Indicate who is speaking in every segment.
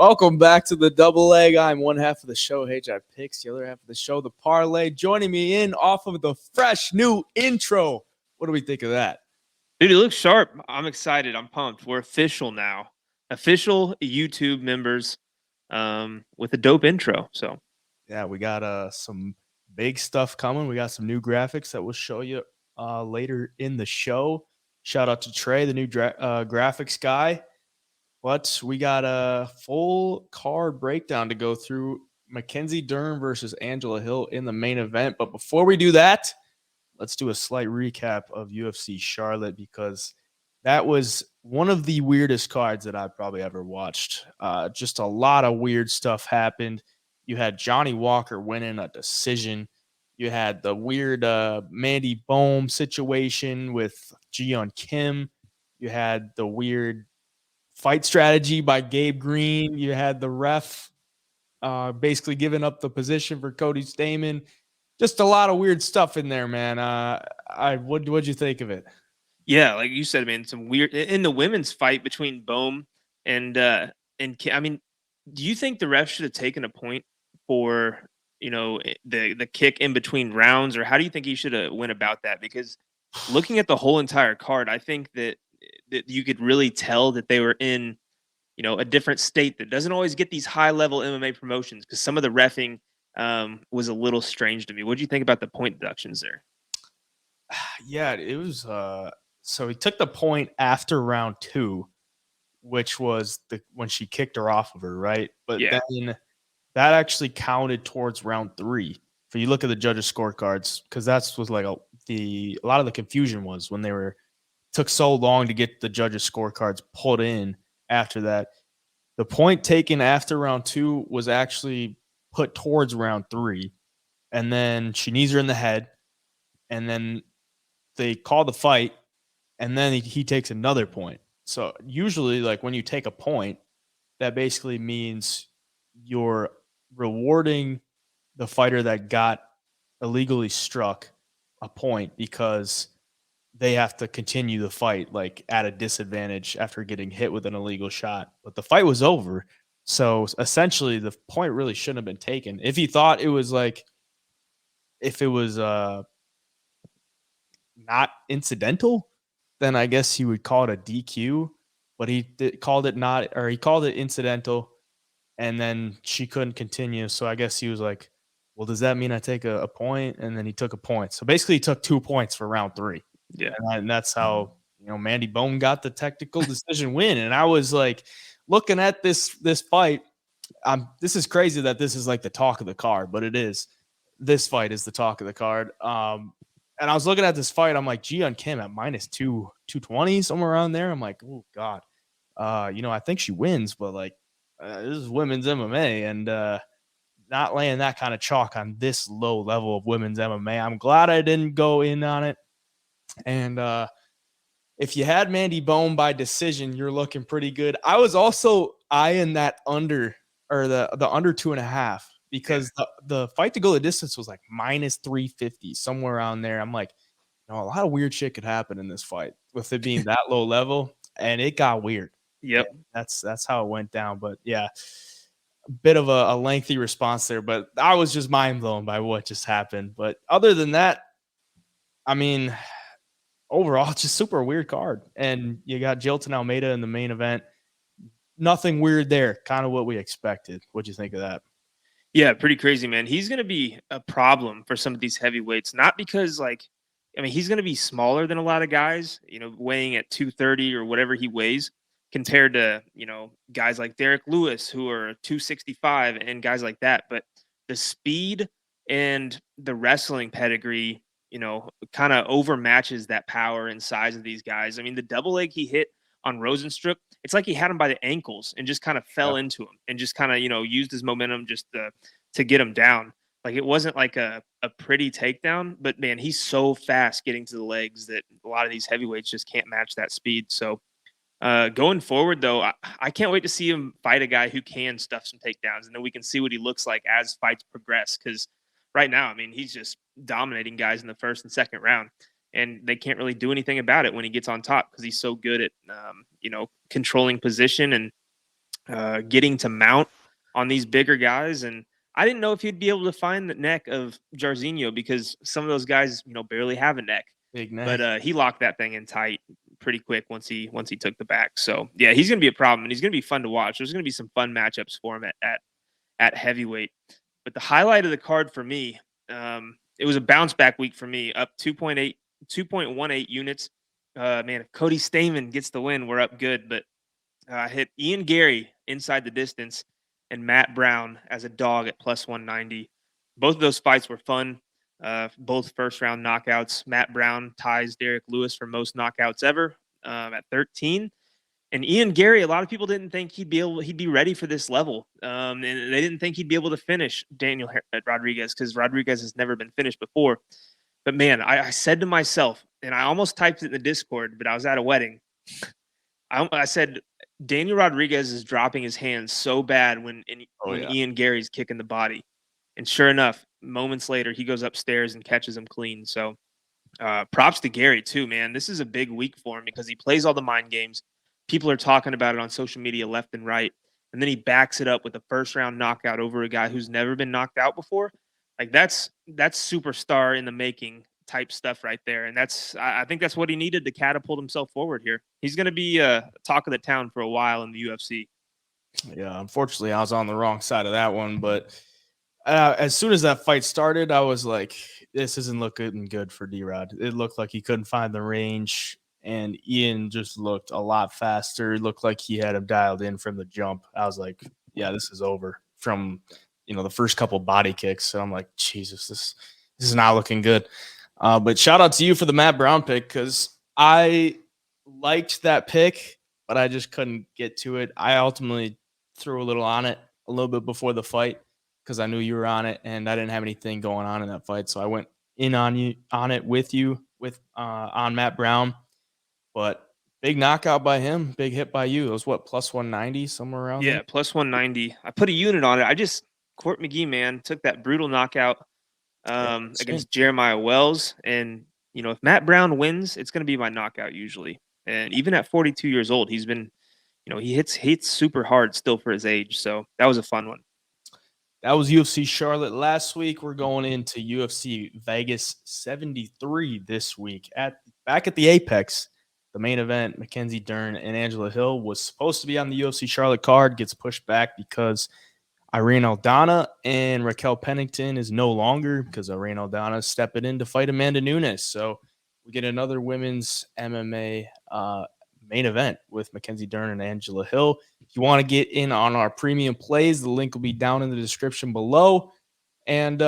Speaker 1: Welcome back to the double leg. I'm one half of the show, HI Picks. The other half of the show, the parlay. Joining me in off of the fresh new intro. What do we think of that?
Speaker 2: Dude, it looks sharp. I'm excited. I'm pumped. We're official now. Official YouTube members with a dope intro. So,
Speaker 1: yeah, we got some big stuff coming. We got some new graphics that we'll show you later in the show. Shout out to Trey, the new graphics guy. But we got a full card breakdown to go through. Mackenzie Dern versus Angela Hill in the main event. But before we do that, let's do a slight recap of UFC Charlotte because that was one of the weirdest cards that I've probably ever watched. Just a lot of weird stuff happened. You had Johnny Walker winning a decision. You had the weird Mandy Bohm situation with Jiyeon Kim. You had the weird fight strategy by Gabe Green. You had the ref basically giving up the position for Cody Stamann. Just a lot of weird stuff in there, man. What'd you think of it?
Speaker 2: yeah, like you said, man, some weird in the women's fight between Bohm and I mean, do you think the ref should have taken a point for the kick in between rounds, or how do you think he should have went about that? Because looking at the whole entire card, I think that you could really tell that they were in, a different state that doesn't always get these high level MMA promotions, because some of the reffing was a little strange to me. What do you think about the point deductions there?
Speaker 1: Yeah, it was. So he took the point after round 2, which was when she kicked her off of her, right? But then that actually counted towards round 3. If you look at the judges' scorecards, because that's was like a lot of the confusion was when they took so long to get the judges' scorecards put in after that. The point taken after round 2 was actually put towards round 3. And then she knees her in the head. And then they call the fight. And then he takes another point. So usually, like when you take a point, that basically means you're rewarding the fighter that got illegally struck a point because they have to continue the fight like at a disadvantage after getting hit with an illegal shot. But the fight was over. So essentially the point really shouldn't have been taken. If he thought it was like, if it was not incidental, then I guess he would call it a DQ, but he called it not, or he called it incidental, and then she couldn't continue. So I guess he was like, well, does that mean I take a point? And then he took a point. So basically he took 2 points for round 3.
Speaker 2: Yeah.
Speaker 1: And that's how, Mandy Bohm got the technical decision win. And I was like, looking at this fight, this is crazy that this is like the talk of the card, but it is. This fight is the talk of the card. And I was looking at this fight. I'm like, Jiyeon Kim at minus 220, somewhere around there. I'm like, oh, God. I think she wins, but like, this is women's MMA. And not laying that kind of chalk on this low level of women's MMA. I'm glad I didn't go in on it. And if you had Mandy Bohm by decision, you're looking pretty good. I was also eyeing that under, or the under 2.5, because the fight to go the distance was like minus 350, somewhere around there. I'm like, a lot of weird shit could happen in this fight with it being that low level, and it got weird.
Speaker 2: Yep.
Speaker 1: And that's how it went down. But yeah, a bit of a lengthy response there, but I was just mind blown by what just happened. But other than that, I mean, overall, it's just super weird card. And you got Jilton Almeida in the main event. Nothing weird there. Kind of what we expected. What'd you think of that?
Speaker 2: Yeah, pretty crazy, man. He's going to be a problem for some of these heavyweights, not because he's going to be smaller than a lot of guys, weighing at 230 or whatever he weighs, compared to, guys like Derek Lewis, who are 265, and guys like that. But the speed and the wrestling pedigree, kind of overmatches that power and size of these guys. I mean, the double leg he hit on Rosenstruck, it's like he had him by the ankles and just kind of fell into him and just kind of, used his momentum just to get him down. Like, it wasn't like a pretty takedown, but man, he's so fast getting to the legs that a lot of these heavyweights just can't match that speed. So going forward, though, I can't wait to see him fight a guy who can stuff some takedowns, and then we can see what he looks like as fights progress. Because right now, I mean, he's just dominating guys in the first and second round, and they can't really do anything about it when he gets on top because he's so good at, controlling position and getting to mount on these bigger guys. And I didn't know if he'd be able to find the neck of Jairzinho because some of those guys, barely have a neck.
Speaker 1: Big neck.
Speaker 2: But he locked that thing in tight pretty quick once he took the back. So yeah, he's going to be a problem, and he's going to be fun to watch. There's going to be some fun matchups for him at heavyweight. But the highlight of the card for me, it was a bounce back week for me, up 2.18 units. Man, if Cody Stamen gets the win, we're up good. But hit Ian Gary inside the distance and Matt Brown as a dog at plus 190. Both of those fights were fun. Both first round knockouts. Matt Brown ties Derek Lewis for most knockouts ever at 13. And Ian Gary, a lot of people didn't think he'd be ready for this level, and they didn't think he'd be able to finish Daniel Rodriguez because Rodriguez has never been finished before. But man, I said to myself, and I almost typed it in the Discord, but I was at a wedding. I said, Daniel Rodriguez is dropping his hands so bad when Ian Gary's kicking the body. And sure enough, moments later, he goes upstairs and catches him clean. So props to Gary too, man. This is a big week for him because he plays all the mind games. People are talking about it on social media left and right. And then he backs it up with a first round knockout over a guy who's never been knocked out before. Like that's superstar in the making type stuff right there. And I think that's what he needed to catapult himself forward here. He's going to be talk of the town for a while in the UFC.
Speaker 1: Yeah, unfortunately, I was on the wrong side of that one. But as soon as that fight started, I was like, this isn't looking good for D-Rod. It looked like he couldn't find the range. And Ian just looked a lot faster. It looked like he had him dialed in from the jump. I was like, yeah, this is over from, the first couple body kicks. And I'm like, Jesus, this is not looking good. But shout out to you for the Matt Brown pick because I liked that pick, but I just couldn't get to it. I ultimately threw a little on it a little bit before the fight because I knew you were on it and I didn't have anything going on in that fight. So I went in on it with you on Matt Brown. But big knockout by him, big hit by you. It was what, plus 190, somewhere around there?
Speaker 2: Yeah, plus 190. I put a unit on it. Court McGee, man, took that brutal knockout against Jeremiah Wells. And, if Matt Brown wins, it's going to be my knockout usually. And even at 42 years old, he's been, he hits super hard still for his age. So that was a fun one.
Speaker 1: That was UFC Charlotte last week. We're going into UFC Vegas 73 this week. Back at the Apex. The main event, Mackenzie Dern and Angela Hill, was supposed to be on the UFC Charlotte card, gets pushed back because Irene Aldana and Raquel Pennington is no longer because Irene Aldana is stepping in to fight Amanda Nunes. So we get another women's MMA main event with Mackenzie Dern and Angela Hill. If you want to get in on our premium plays, the link will be down in the description below. And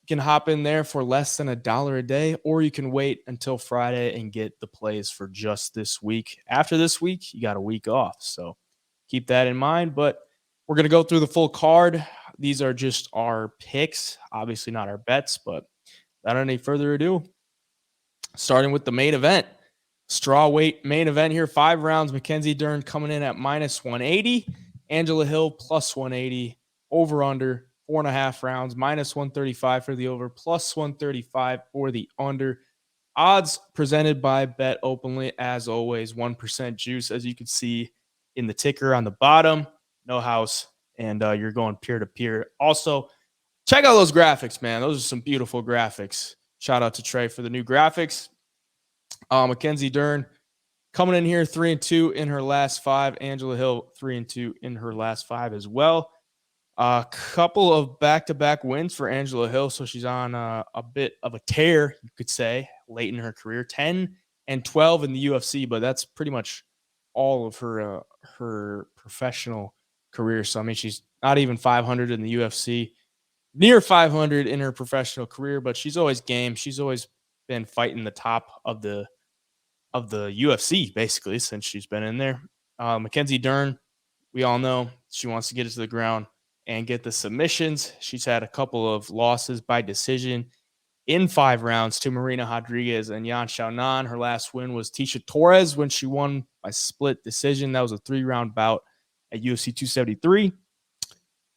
Speaker 1: can hop in there for less than $1 a day, or you can wait until Friday and get the plays for just this week. After this week, you got a week off. So keep that in mind. But we're going to go through the full card. These are just our picks, obviously not our bets, but without any further ado, starting with the main event. Strawweight main event here, 5 rounds. Mackenzie Dern coming in at minus 180. Angela Hill plus 180. Over under 4.5 rounds, minus 135 for the over, plus 135 for the under. Odds presented by BetOpenly, as always, 1% juice, as you can see in the ticker on the bottom. No house, and you're going peer-to-peer. Also, check out those graphics, man. Those are some beautiful graphics. Shout out to Trey for the new graphics. Mackenzie Dern coming in here 3-2 in her last 5. Angela Hill 3-2 in her last 5 as well. A couple of back-to-back wins for Angela Hill, so she's on a bit of a tear, you could say, late in her career. 10-12 in the UFC, but that's pretty much all of her professional career. So, I mean, she's not even 500 in the UFC, near 500 in her professional career, but she's always game. She's always been fighting the top of the UFC, basically, since she's been in there. Mackenzie Dern, we all know she wants to get it to the ground and get the submissions. She's had a couple of losses by decision in 5 rounds to Marina Rodriguez and Yan Xiaonan. Her last win was Tisha Torres when she won by split decision. That was a 3-round bout at UFC 273.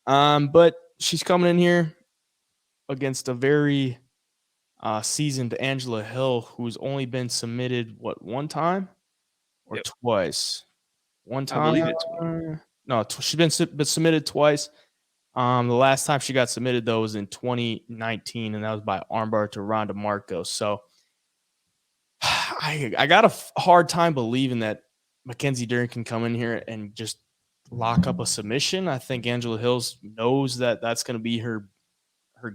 Speaker 1: But she's coming in here against a very seasoned Angela Hill, who's only been submitted, one time or twice? One time?
Speaker 2: I believe it's one.
Speaker 1: No, she's been submitted twice. The last time she got submitted, though, was in 2019, and that was by armbar to Ronda Marcos. So I got a hard time believing that Mackenzie Dern can come in here and just lock up a submission. I think Angela Hills knows that that's going to be her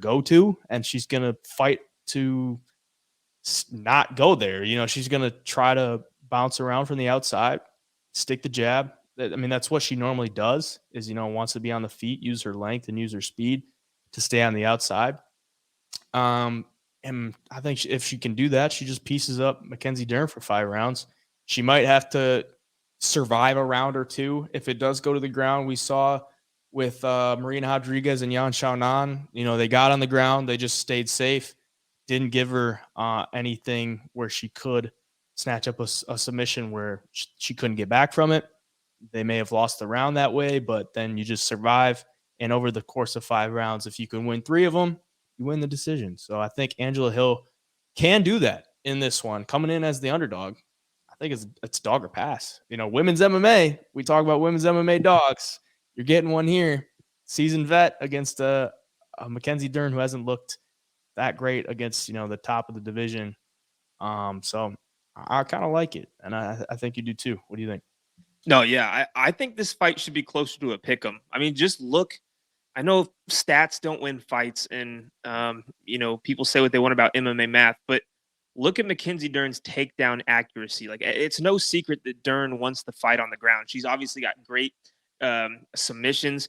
Speaker 1: go-to, and she's going to fight to not go there. She's going to try to bounce around from the outside, stick the jab. I mean, that's what she normally does is, wants to be on the feet, use her length and use her speed to stay on the outside. And I think if she can do that, she just pieces up Mackenzie Dern for 5 rounds. She might have to survive a round or two if it does go to the ground. We saw with Marina Rodriguez and Yan Xiaonan, they got on the ground. They just stayed safe. Didn't give her anything where she could snatch up a submission where she couldn't get back from it. They may have lost the round that way, but then you just survive. And over the course of 5 rounds, if you can win 3 of them, you win the decision. So I think Angela Hill can do that in this one. Coming in as the underdog, I think it's dog or pass. Women's MMA, we talk about women's MMA dogs. You're getting one here. Seasoned vet against a Mackenzie Dern who hasn't looked that great against, the top of the division. So I kind of like it, and I think you do too. What do you think?
Speaker 2: No, yeah, I think this fight should be closer to a pick'em. I mean, just look. I know stats don't win fights, and people say what they want about MMA math, but look at Mackenzie Dern's takedown accuracy. Like, it's no secret that Dern wants to fight on the ground. She's obviously got great submissions,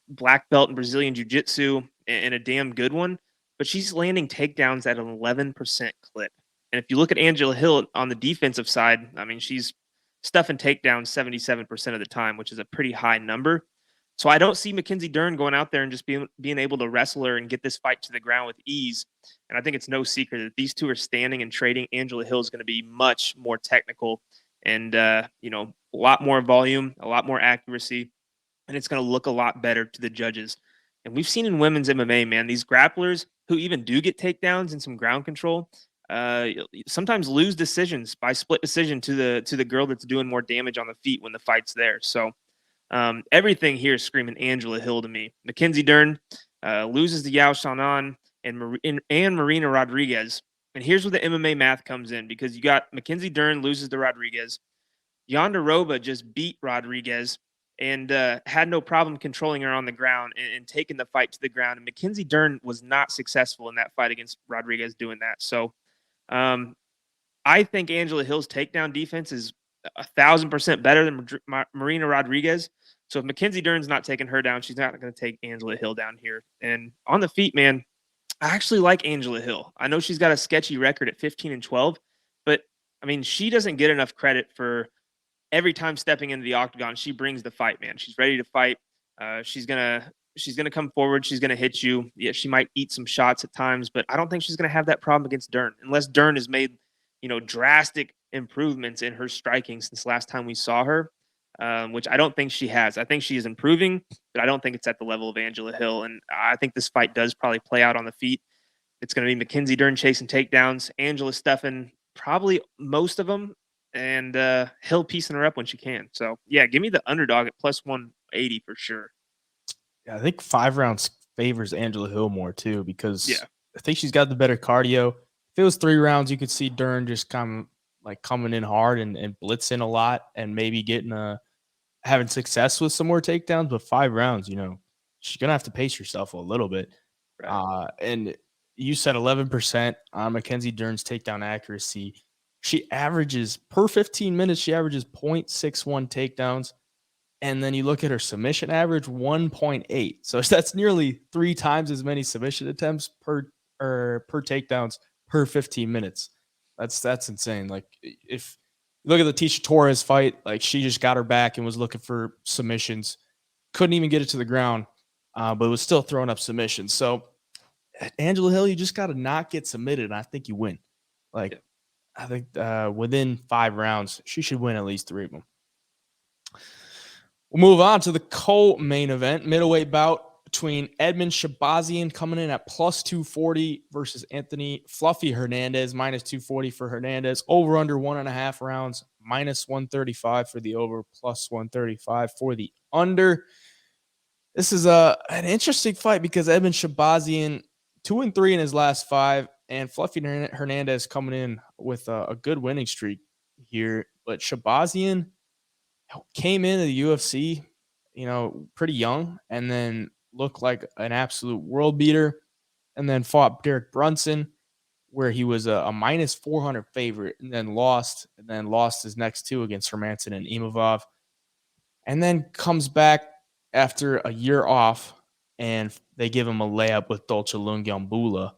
Speaker 2: black belt in Brazilian Jiu-Jitsu, and a damn good one, but she's landing takedowns at an 11% clip. And if you look at Angela Hill on the defensive side, I mean, she's stuffing takedowns 77% of the time, which is a pretty high number. So I don't see Mackenzie Dern going out there and just being able to wrestle her and get this fight to the ground with ease. And I think it's no secret that these two are standing and trading. Angela Hill is going to be much more technical and, a lot more volume, a lot more accuracy, and it's going to look a lot better to the judges. And we've seen in women's MMA, man, these grapplers who even do get takedowns and some ground control, sometimes lose decisions by split decision to the girl that's doing more damage on the feet when the fight's there. So everything here is screaming Angela Hill to me. Mackenzie Dern loses to Yao Xiaonan and Marina Rodriguez. And here's where the MMA math comes in, because you got Mackenzie Dern loses to Rodriguez. Yonderoba just beat Rodriguez and had no problem controlling her on the ground and taking the fight to the ground. And Mackenzie Dern was not successful in that fight against Rodriguez doing that. So I think Angela Hill's takedown defense is 1,000% better than Marina Rodriguez. So if Mackenzie Dern's not taking her down, she's not going to take Angela Hill down here. And on the feet, man, I actually like Angela Hill. I know she's got a sketchy record at 15-12, but I mean, she doesn't get enough credit for every time stepping into the octagon. She brings the fight, man. She's ready to fight. She's gonna come forward. She's gonna hit you. Yeah, she might eat some shots at times, but I don't think she's gonna have that problem against Dern, unless Dern has made drastic improvements in her striking since last time we saw her, which I don't think she has. I think she is improving, but I don't think it's at the level of Angela Hill. And I think this fight does probably play out on the feet. It's going to be Mackenzie Dern chasing takedowns, Angela stuffing probably most of them, and Hill piecing her up when she can. So, yeah, give me the underdog at plus 180 for sure.
Speaker 1: Yeah, I think 5 rounds favors Angela Hill more too, because I think she's got the better cardio. If it was 3 rounds, you could see Dern just coming in hard and blitzing a lot and maybe having success with some more takedowns. But 5 rounds, she's gonna have to pace herself a little bit. Right. And you said 11% on Mackenzie Dern's takedown accuracy. She averages per 15 minutes. She averages 0.61 takedowns. And then you look at her submission average, 1.8. So that's nearly 3 times as many submission attempts per takedowns per 15 minutes. That's insane. Like, if you look at the Tisha Torres fight, like, she just got her back and was looking for submissions. Couldn't even get it to the ground, but was still throwing up submissions. So Angela Hill, you just got to not get submitted, and I think you win. Like, I think within 5 rounds, she should win at least 3 of them. We'll move on to the co-main event, middleweight bout. between Edmund Shahbazyan coming in at plus 240 versus Anthony Fluffy Hernandez, minus 240 for Hernandez. Over under 1.5 rounds, minus 135 for the over, plus 135 for the under. This is an interesting fight because Edmund Shahbazyan 2-3 in his last 5, and Fluffy Hernandez coming in with a good winning streak here. But Shahbazyan came into the UFC, pretty young, and then looked like an absolute world beater, and then fought Derek Brunson, where he was a minus 400 favorite, and then lost his next 2 against Hermanson and Imavov, and then comes back after a year off, and they give him a layup with Dolce Lungiambula,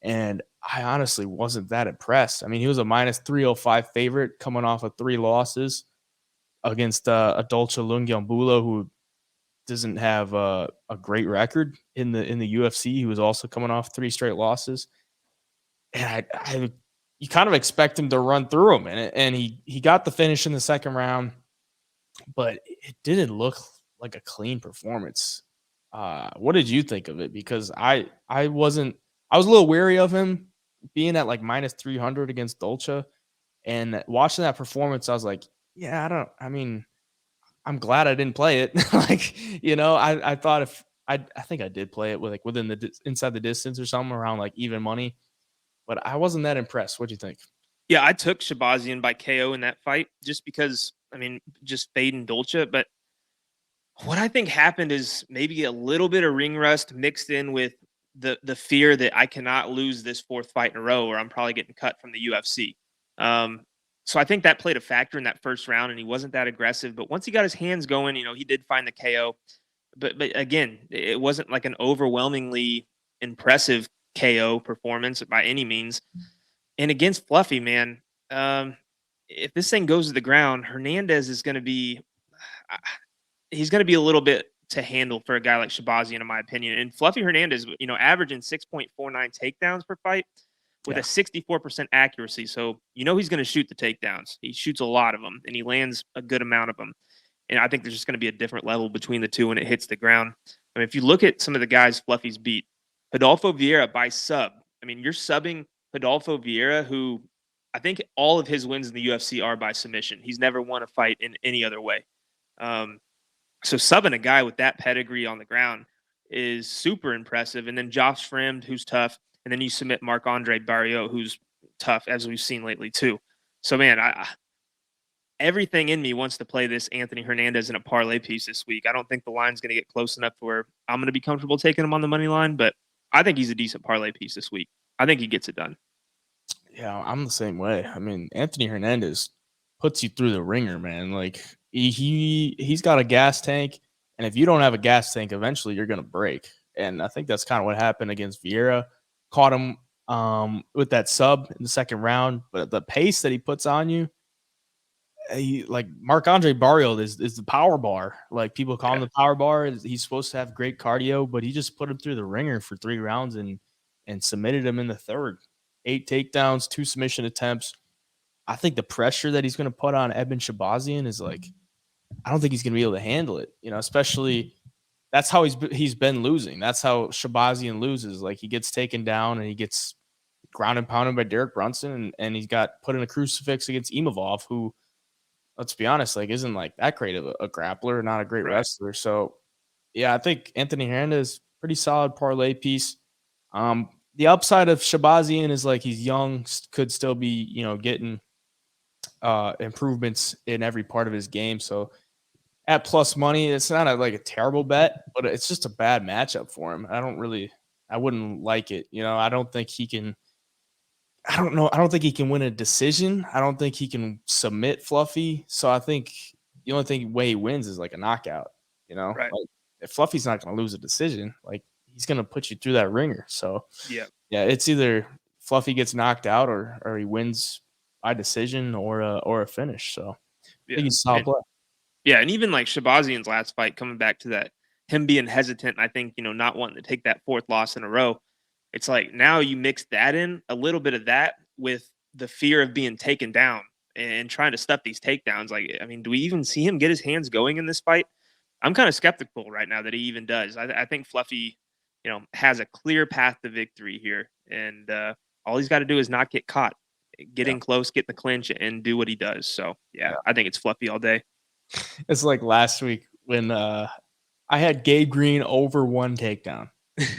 Speaker 1: and I honestly wasn't that impressed. I mean, he was a minus 305 favorite coming off of 3 losses against a Dolce Lungiambula, who doesn't have a great record in the UFC. He was also coming off 3 straight losses, and you kind of expect him to run through him, and he got the finish in the second round, but it didn't look like a clean performance. What did you think of it? Because I was a little wary of him being at like minus 300 against Dolce, and watching that performance, I was like, yeah, I'm glad I didn't play it. I thought I think I did play it with like within inside the distance or something around like even money, but I wasn't that impressed. What do you think?
Speaker 2: Yeah, I took Shahbazyan by KO in that fight just because, just fading Dolce. But what I think happened is maybe a little bit of ring rust mixed in with the fear that I cannot lose this 4th fight in a row, or I'm probably getting cut from the UFC. So I think that played a factor in that first round, and he wasn't that aggressive. But once he got his hands going, he did find the KO. But again, it wasn't like an overwhelmingly impressive KO performance by any means. And against Fluffy, man, if this thing goes to the ground, Hernandez is going to be he's going to be a little bit to handle for a guy like Shahbazyan, in my opinion. And Fluffy Hernandez, averaging 6.49 takedowns per fight with a 64% accuracy. So, he's going to shoot the takedowns. He shoots a lot of them, and he lands a good amount of them. And I think there's just going to be a different level between the two when it hits the ground. I mean, if you look at some of the guys Fluffy's beat, Rodolfo Vieira by sub. I mean, you're subbing Rodolfo Vieira, who I think all of his wins in the UFC are by submission. He's never won a fight in any other way. So subbing a guy with that pedigree on the ground is super impressive. And then Josh Fremd, who's tough. And then you submit Marc-Andre Barriault, who's tough, as we've seen lately too. So, man, everything in me wants to play this Anthony Hernandez in a parlay piece this week. I don't think the line's going to get close enough to where I'm going to be comfortable taking him on the money line, but I think he's a decent parlay piece this week. I think he gets it done.
Speaker 1: Yeah, I'm the same way. I mean, Anthony Hernandez puts you through the ringer, man. Like he's got a gas tank, and if you don't have a gas tank, eventually you're going to break. And I think that's kind of what happened against Vieira. Caught him with that sub in the second round, but the pace that he puts on you, like Marc-Andre Barriault is the power bar. Like people call him the power bar. He's supposed to have great cardio, but he just put him through the ringer for 3 rounds and submitted him in the third. 8 takedowns, 2 submission attempts. I think the pressure that he's going to put on Edmund Shahbazyan is like, I don't think he's going to be able to handle it. Especially that's how he's been losing. That's how Shahbazyan loses. Like he gets taken down and he gets ground and pounded by Derek Brunson, and he's got put in a crucifix against Imavov, who, let's be honest, like isn't like that great of a grappler, not a great wrestler. So yeah, I think Anthony Hernandez, pretty solid parlay piece. The upside of Shahbazyan is like he's young, could still be, getting improvements in every part of his game. So at plus money, it's not a terrible bet, but it's just a bad matchup for him. I wouldn't like it. I don't think he can. I don't think he can win a decision. I don't think he can submit Fluffy. So I think the only way he wins is like a knockout. Like if Fluffy's not going to lose a decision, like he's going to put you through that ringer. So yeah, it's either Fluffy gets knocked out or he wins by decision or a finish. So I think he's solid play.
Speaker 2: Yeah, and even like Shahbazyan's last fight, coming back to that, him being hesitant, I think, not wanting to take that 4th loss in a row. It's like now you mix that in, a little bit of that with the fear of being taken down and trying to stuff these takedowns. Like, I mean, do we even see him get his hands going in this fight? I'm kind of skeptical right now that he even does. I think Fluffy, has a clear path to victory here, and all he's got to do is not get caught, get in close, get the clinch, and do what he does. So yeah, I think it's Fluffy all day.
Speaker 1: It's like last week when I had Gabe Green over 1 takedown.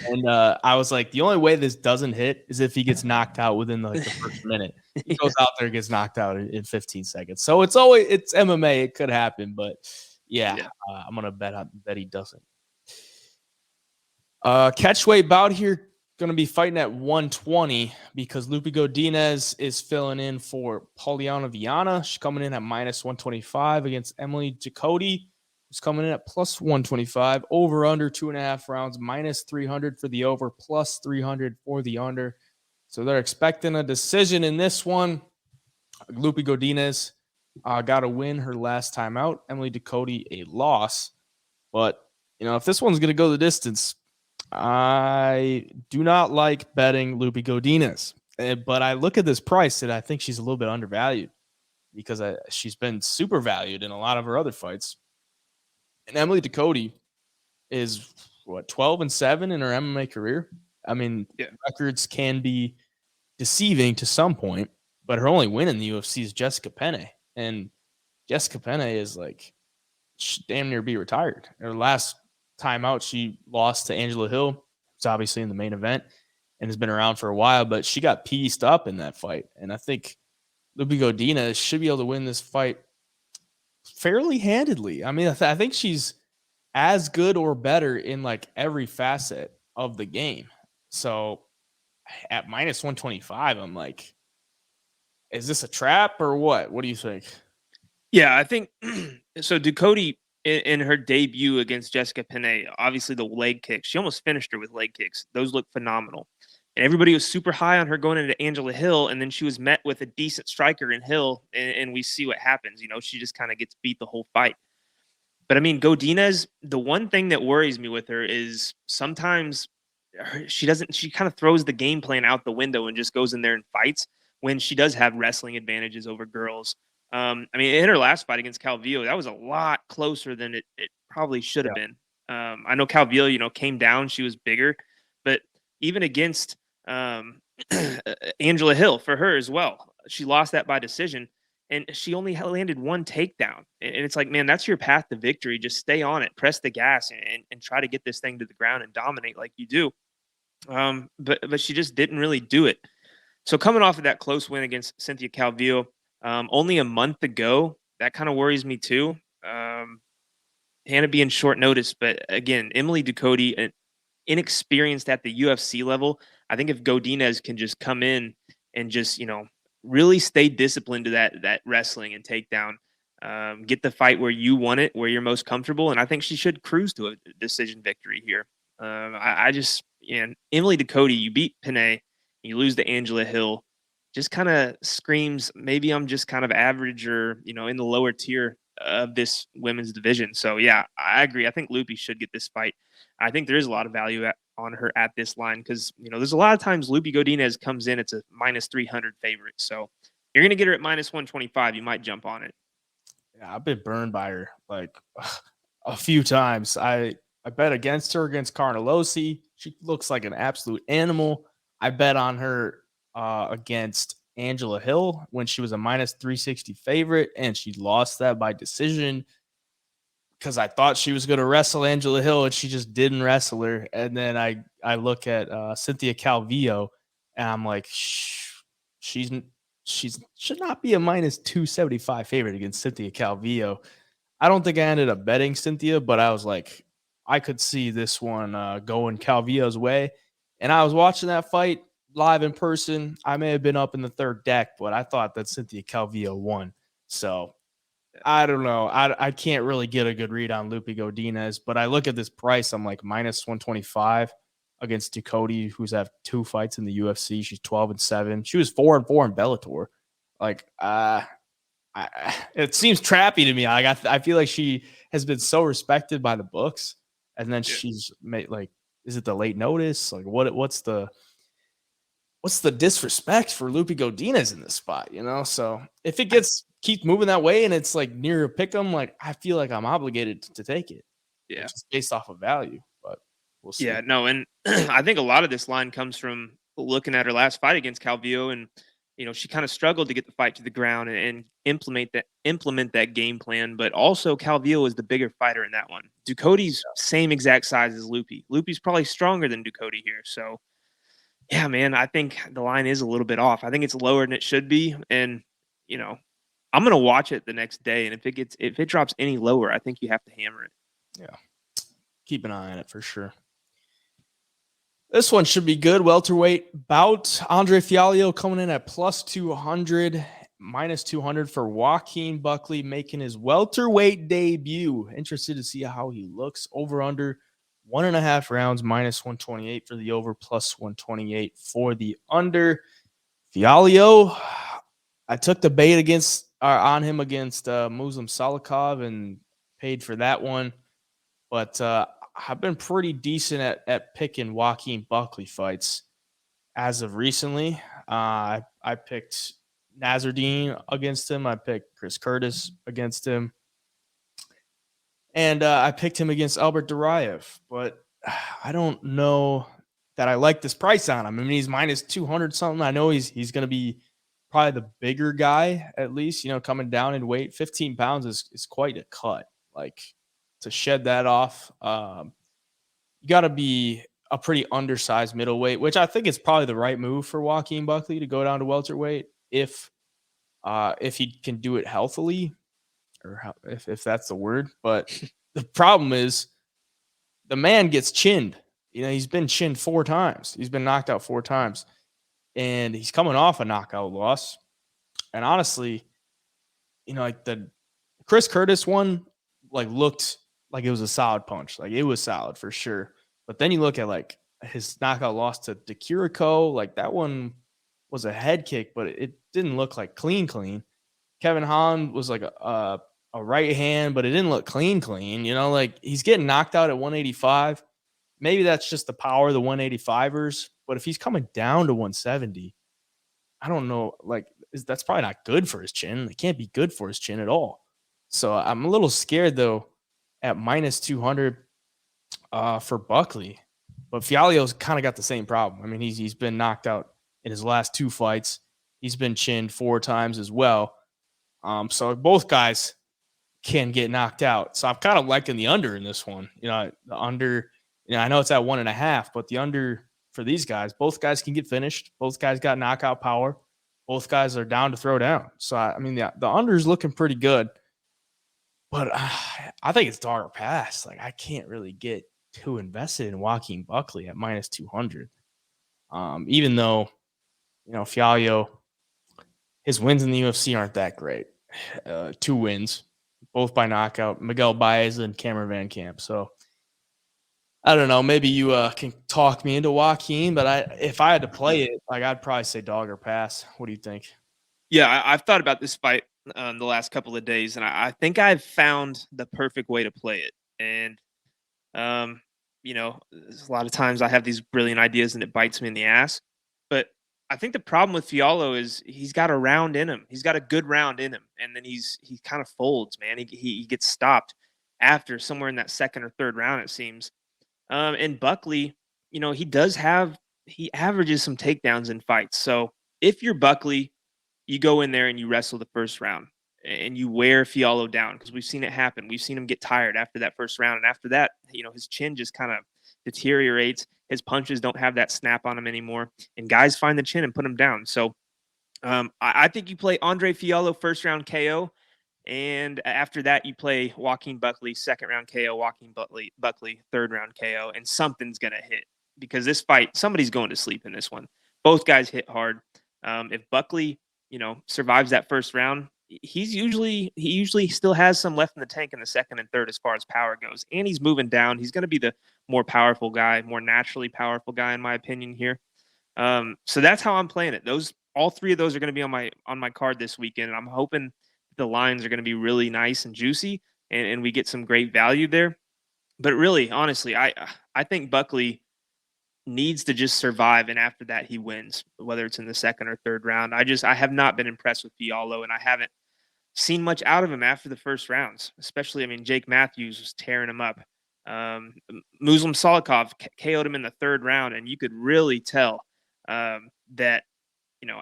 Speaker 1: And I was like, the only way this doesn't hit is if he gets knocked out within the first minute. He goes out there and gets knocked out in 15 seconds. So it's MMA. It could happen, but I'm gonna bet he doesn't. Catchweight bout here, gonna be fighting at 120 because Lupi Godinez is filling in for Poliana Viana. She's coming in at -125 against Emily Ducote, who's coming in at +125. Over under 2.5 rounds, -300 for the over, +300 for the under. So they're expecting a decision in this one. Lupi Godinez got a win her last time out. Emily Ducote a loss. But if this one's gonna go the distance, I do not like betting Lupi Godinez. But I look at this price and I think she's a little bit undervalued because she's been super valued in a lot of her other fights. And Emily Ducote is 12-7 in her MMA career. I mean, records can be deceiving to some point, but her only win in the UFC is Jessica Penne, and Jessica Penne is damn near be retired. Her last time out, she lost to Angela Hill, who's obviously in the main event and has been around for a while, but she got pieced up in that fight, and I think Lupi Godinez should be able to win this fight fairly handedly. I mean, I think she's as good or better in every facet of the game. So at -125, I'm like, is this a trap or what? What do you think?
Speaker 2: Yeah, I think so. Ducote in her debut against Jessica Penne, obviously the leg kicks, she almost finished her with leg kicks. Those look phenomenal. And everybody was super high on her going into Angela Hill, and then she was met with a decent striker in Hill, and we see what happens. She just kind of gets beat the whole fight. But I mean, Godinez, the one thing that worries me with her is sometimes she kind of throws the game plan out the window and just goes in there and fights when she does have wrestling advantages over girls. I mean, in her last fight against Calvillo, that was a lot closer than it probably should have been. I know Calvillo, came down, she was bigger, but even against Angela Hill for her as well, she lost that by decision, and she only landed 1 takedown. And it's like, man, that's your path to victory. Just stay on it, press the gas, and try to get this thing to the ground and dominate like you do. But she just didn't really do it. So coming off of that close win against Cynthia Calvillo, only a month ago, that kind of worries me too. Hannah being short notice, but again, Emily Ducote, inexperienced at the UFC level. I think if Godinez can just come in and just, really stay disciplined to that wrestling and takedown, get the fight where you want it, where you're most comfortable. And I think she should cruise to a decision victory here. Emily Ducote, you beat Penne, you lose to Angela Hill, just kind of screams, maybe I'm just kind of average or, in the lower tier of this women's division. So yeah, I agree. I think Lupi should get this fight. I think there is a lot of value on her at this line because, there's a lot of times Lupi Godinez comes in, it's a -300 favorite. So you're going to get her at -125. You might jump on it.
Speaker 1: Yeah, I've been burned by her a few times. I bet against her against Carnellosi. She looks like an absolute animal. I bet on her against Angela Hill when she was a -360 favorite, and she lost that by decision because I thought she was going to wrestle Angela Hill, and she just didn't wrestle her. And then I look at Cynthia Calvillo, and I'm like, she should not be a -275 favorite against Cynthia Calvillo. I don't think I ended up betting Cynthia, but I was like, I could see this one going Calvillo's way. And I was watching that fight live in person. I may have been up in the third deck, but I thought that Cynthia Calvillo won. So I don't know. I can't really get a good read on Lupi Godinez, but I look at this price. I'm like -125 against Ducote, who's had 2 fights in the UFC. She's 12-7. She was 4-4 in Bellator. It seems trappy to me. I feel like she has been so respected by the books, and then she's made is it the late notice? What's the disrespect for Lupi Godinez in this spot? So if it keeps moving that way and it's near a pick 'em, I feel like I'm obligated to take it.
Speaker 2: Yeah.
Speaker 1: Just based off of value, but we'll see.
Speaker 2: Yeah, no, and I think a lot of this line comes from looking at her last fight against Calvillo, and she kind of struggled to get the fight to the ground and implement that game plan. But also, Calvillo is the bigger fighter in that one. Ducote's same exact size as Lupi. Lupi's probably stronger than Ducote here. So, yeah, man, I think the line is a little bit off. I think it's lower than it should be, and I'm gonna watch it the next day. And if it drops any lower, I think you have to hammer it.
Speaker 1: Yeah, keep an eye on it for sure. This one should be good. Welterweight bout. Andre Fialho coming in at plus 200, minus 200 for Joaquin Buckley, making his welterweight debut. Interested to see how he looks. Over under 1.5 rounds, minus 128 for the over, plus 128 for the under. Fialho, I took the bait on him against Muslim Salikov and paid for that one. But I've been pretty decent at picking Joaquin Buckley fights as of recently. I picked Nasruddin against him. I picked Chris Curtis against him. And I picked him against Albert Duraev. But I don't know that I like this price on him. I mean, he's minus 200 something. I know he's going to be probably the bigger guy, at least, coming down in weight. 15 pounds is quite a cut. Like, to shed that off, you got to be a pretty undersized middleweight, which I think is probably the right move for Joaquin Buckley to go down to welterweight if he can do it healthily, or if that's the word. But the problem is the man gets chinned. He's been chinned 4 times. He's been knocked out 4 times, and he's coming off a knockout loss. And honestly, like the Chris Curtis one, looked like it was a solid punch. Like, it was solid for sure. But then you look at his knockout loss to Kiriko, that one was a head kick, but it didn't look like clean. Kevin Holland was like a right hand, but it didn't look clean. He's getting knocked out at 185. Maybe that's just the power of the 185ers. But if he's coming down to 170, I don't know. That's probably not good for his chin. It can't be good for his chin at all. So I'm a little scared, though, at minus 200 for Buckley. But Fialho's kind of got the same problem. I mean, he's been knocked out in his last 2 fights. He's been chinned 4 times as well. So both guys can get knocked out. So I'm kind of liking the under in this one. The under, I know it's at 1.5, but the under for these guys, both guys can get finished. Both guys got knockout power. Both guys are down to throw down. So, I mean, the under is looking pretty good. But I think it's dog or pass. I can't really get too invested in Joaquin Buckley at minus 200. Even though, Fialho, his wins in the UFC aren't that great. 2 wins, both by knockout, Miguel Baez and Cameron Van Camp. So, I don't know. Maybe you can talk me into Joaquin, but if I had to play it, I'd probably say dog or pass. What do you think?
Speaker 2: Yeah, I've thought about this fight the last couple of days, and I think I've found the perfect way to play it. And, a lot of times I have these brilliant ideas and it bites me in the ass. But I think the problem with Fialho is he's got a round in him. He's got a good round in him. And then he kind of folds, man. He gets stopped after somewhere in that second or third round, it seems. And Buckley, he averages some takedowns in fights. So if you're Buckley, you go in there and you wrestle the first round and you wear Fialho down, because we've seen it happen. We've seen him get tired after that first round. And after that, his chin just kind of deteriorates. His punches don't have that snap on him anymore. And guys find the chin and put him down. So I think you play Andre Fialho first round KO. And after that, you play Joaquin Buckley second round KO, Joaquin Buckley third round KO. And something's going to hit, because this fight, somebody's going to sleep in this one. Both guys hit hard. If Buckley survives that first round, he usually still has some left in the tank in the second and third as far as power goes. And he's moving down. He's going to be the more powerful guy, more naturally powerful guy, in my opinion here. So that's how I'm playing it. All 3 of those are going to be on my card this weekend. And I'm hoping the lines are going to be really nice and juicy and we get some great value there. But really, honestly, I think Buckley needs to just survive, and after that he wins, whether it's in the second or third round. I have not been impressed with Fialho, and I haven't seen much out of him after the first rounds, especially, Jake Matthews was tearing him up Muslim Salikov KO'd him in the 3rd round, and you could really tell that,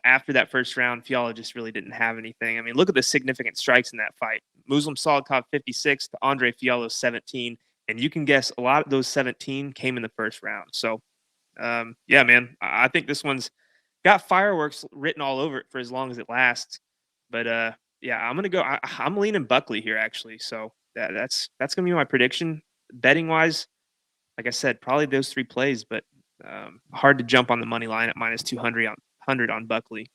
Speaker 2: after that first round, Fialho just really didn't have anything. I mean, look at the significant strikes in that fight. Muslim Salikov 56 to Andre Fialho 17, and you can guess a lot of those 17 came in the first round. So, yeah, man, I think this one's got fireworks written all over it for as long as it lasts. But yeah, I'm gonna go. I'm leaning Buckley here actually. So that's gonna be my prediction. Betting wise, like I said, probably those 3 plays, but hard to jump on the money line at minus 200 on Buckley.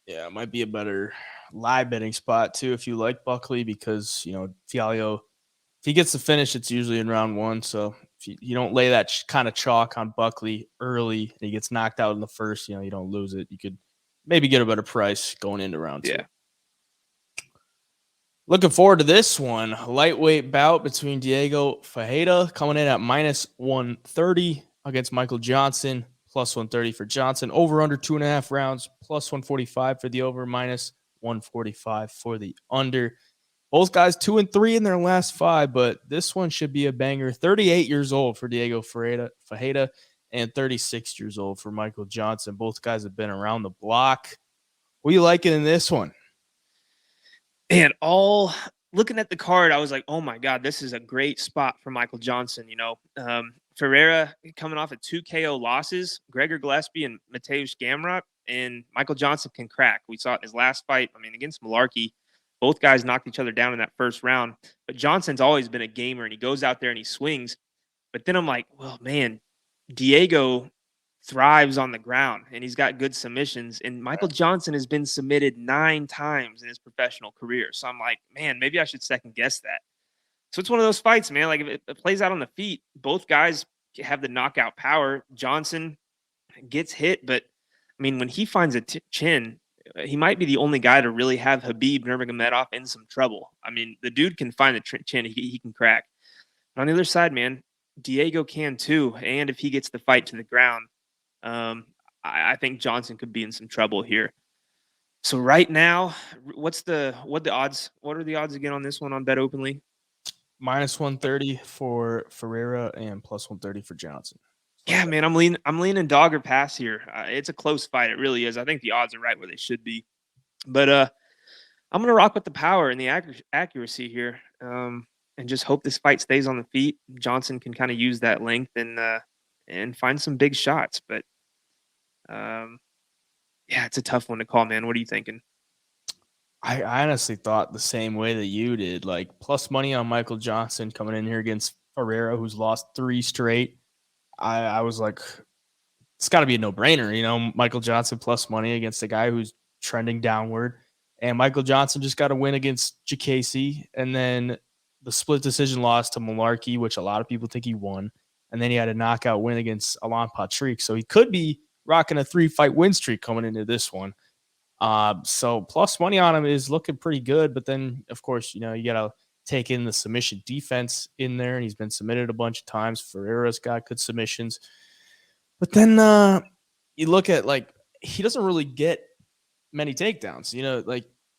Speaker 1: Yeah, it might be a better live betting spot too if you like Buckley, because Fialho, if he gets the finish, it's usually in round 1. So if you don't lay that kind of chalk on Buckley early and he gets knocked out in the first, you don't lose it. You could maybe get a better price going into round 2.
Speaker 2: Yeah.
Speaker 1: Looking forward to this one. Lightweight bout between Diego Ferreira coming in at minus 130 against Michael Johnson, plus 130 for Johnson. Over under 2.5 rounds, plus 145 for the over, minus 145 for the under. Both guys 2-3 in their last 5, but this one should be a banger. 38 years old for Diego Ferreira and 36 years old for Michael Johnson. Both guys have been around the block. What are you liking in this one?
Speaker 2: And all looking at the card, I was like, oh my God, this is a great spot for Michael Johnson. Ferreira coming off of 2 KO losses, Gregor Gillespie and Mateusz Gamrot, and Michael Johnson can crack. We saw it in his last fight. I mean, against Malarkey, both guys knocked each other down in that first round. But Johnson's always been a gamer, and he goes out there and he swings. But then I'm like, well, man, Diego thrives on the ground, and he's got good submissions. And Michael Johnson has been submitted 9 times in his professional career. So I'm like, man, maybe I should second guess that. So it's one of those fights, man. Like, if it plays out on the feet, both guys have the knockout power. Johnson gets hit, but I mean, when he finds a chin, he might be the only guy to really have Khabib Nurmagomedov in some trouble. I mean, the dude can find the chin. He can crack. But on the other side, man, Diego can too. And if he gets the fight to the ground, I think Johnson could be in some trouble here. So right now, what are the odds? What are the odds again on this one on BetOpenly?
Speaker 1: Minus 130 for Ferreira and plus 130 for Johnson.
Speaker 2: Yeah, man, I'm leaning dog or pass here. It's a close fight. It really is. I think the odds are right where they should be. But I'm gonna rock with the power and the accuracy here, and just hope this fight stays on the feet. Johnson can kind of use that length and find some big shots. But yeah, it's a tough one to call, man. What are you thinking?
Speaker 1: I honestly thought the same way that you did. Like, plus money on Michael Johnson coming in here against Ferreira, who's lost 3 straight. I was like, it's got to be a no-brainer. Michael Johnson plus money against a guy who's trending downward. And Michael Johnson just got a win against Ducote, and then the split decision loss to Malarkey, which a lot of people think he won. And then he had a knockout win against Alan Patrick. So he could be rocking a 3-fight win streak coming into this one. So plus money on him is looking pretty good. But then, of course, you got to take in the submission defense in there, and he's been submitted a bunch of times. Ferreira's got good submissions. But then you look at, like, he doesn't really get many takedowns.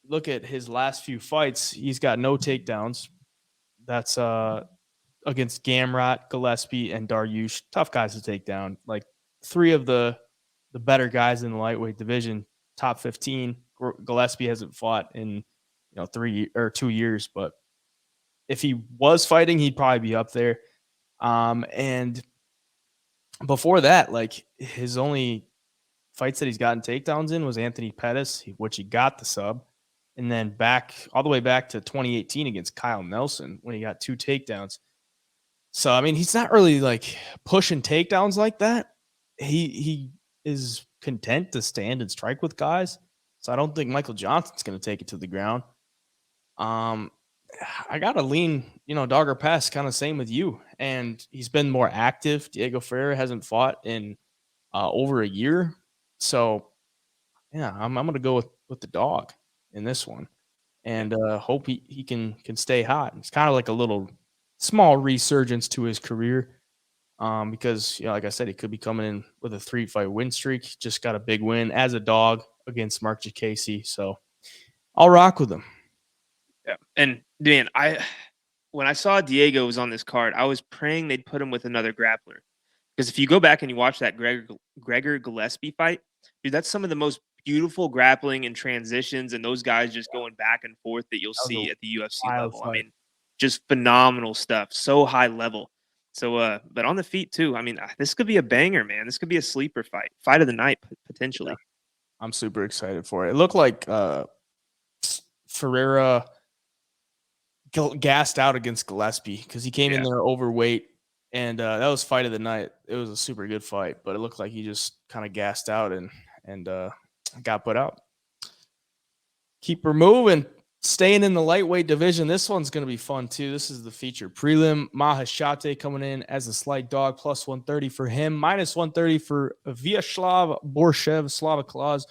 Speaker 1: Look at his last few fights. He's got no takedowns. That's against Gamrot, Gillespie, and Dariush. Tough guys to take down. Like, 3 of the better guys in the lightweight division, top 15. Gillespie hasn't fought in 3 or 2 years, but if he was fighting, he'd probably be up there. And before that, like, his only fights that he's gotten takedowns in was Anthony Pettis, which he got the sub, and then all the way back to 2018 against Kyle Nelson when he got 2 takedowns. So, I mean, he's not really like pushing takedowns like that. He is content to stand and strike with guys. So I don't think Michael Johnson's going to take it to the ground. I got to lean, dog or pass, kind of same with you. And he's been more active. Diego Ferreira hasn't fought in over a year. So, yeah, I'm going to go with the dog in this one, and hope he can stay hot. It's kind of like a little small resurgence to his career, because, like I said, he could be coming in with a 3-fight win streak. Just got a big win as a dog against Mark Ducote. So I'll rock with him.
Speaker 2: Yeah. And Dan, when I saw Diego was on this card, I was praying they'd put him with another grappler. Because if you go back and you watch that Gregor Gillespie fight, dude, that's some of the most beautiful grappling and transitions and those guys just going back and forth that you'll see at the UFC level.
Speaker 1: Fight.
Speaker 2: I mean, just phenomenal stuff. So high level. So, but on the feet too. I mean, this could be a banger, man. This could be a sleeper fight of the night potentially.
Speaker 1: Yeah. I'm super excited for it. It looked like Ferreira gassed out against Gillespie because he came in there overweight, and that was fight of the night. It was a super good fight, but it looked like he just kind of gassed out and got put out. Keep her moving. Staying in the lightweight division, this one's going to be fun too. This is the feature prelim. Maheshate coming in as a slight dog, plus 130 for him, minus 130 for Vyacheslav Borschev, Slava Claus.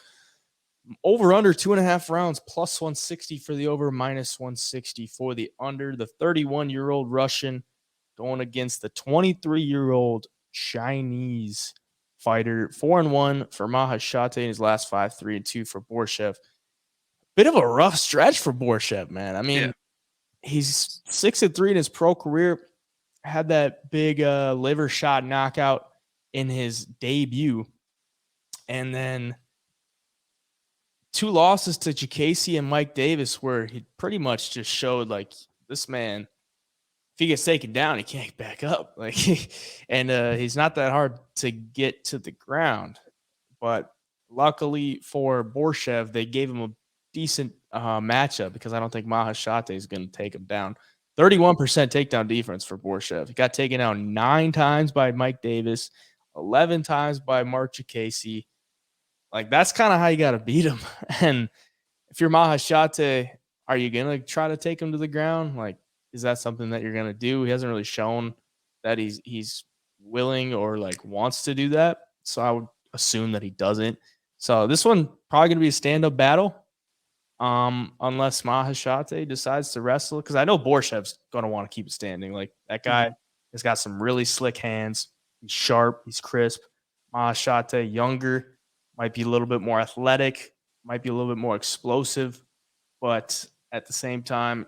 Speaker 1: Over under 2.5 rounds, plus 160 for the over, minus 160 for the under. The 31-year-old Russian going against the 23-year-old Chinese fighter. 4-1 for Maheshate in his last 5, 3-2 for Borschev. Bit of a rough stretch for Borschev, man. I mean, he's 6-3 in his pro career. Had that big liver shot knockout in his debut. And then 2 losses to Ducote and Mike Davis, where he pretty much just showed like this man, if he gets taken down, he can't get back up. Like, and he's not that hard to get to the ground. But luckily for Borschev, they gave him a decent matchup because I don't think Maheshate is going to take him down. 31% takedown defense for Borschev. He got taken down 9 times by Mike Davis, 11 times by Mark Ducote. Like, that's kind of how you got to beat him. And if you're Maheshate, are you going to try to take him to the ground? Like, is that something that you're going to do? He hasn't really shown that he's willing or like wants to do that. So I would assume that he doesn't. So this one probably going to be a stand-up battle. Unless Maheshate decides to wrestle, because I know Borshev's going to want to keep it standing. Like, that guy has got some really slick hands. He's sharp. He's crisp. Maheshate, younger, might be a little bit more athletic, might be a little bit more explosive, but at the same time,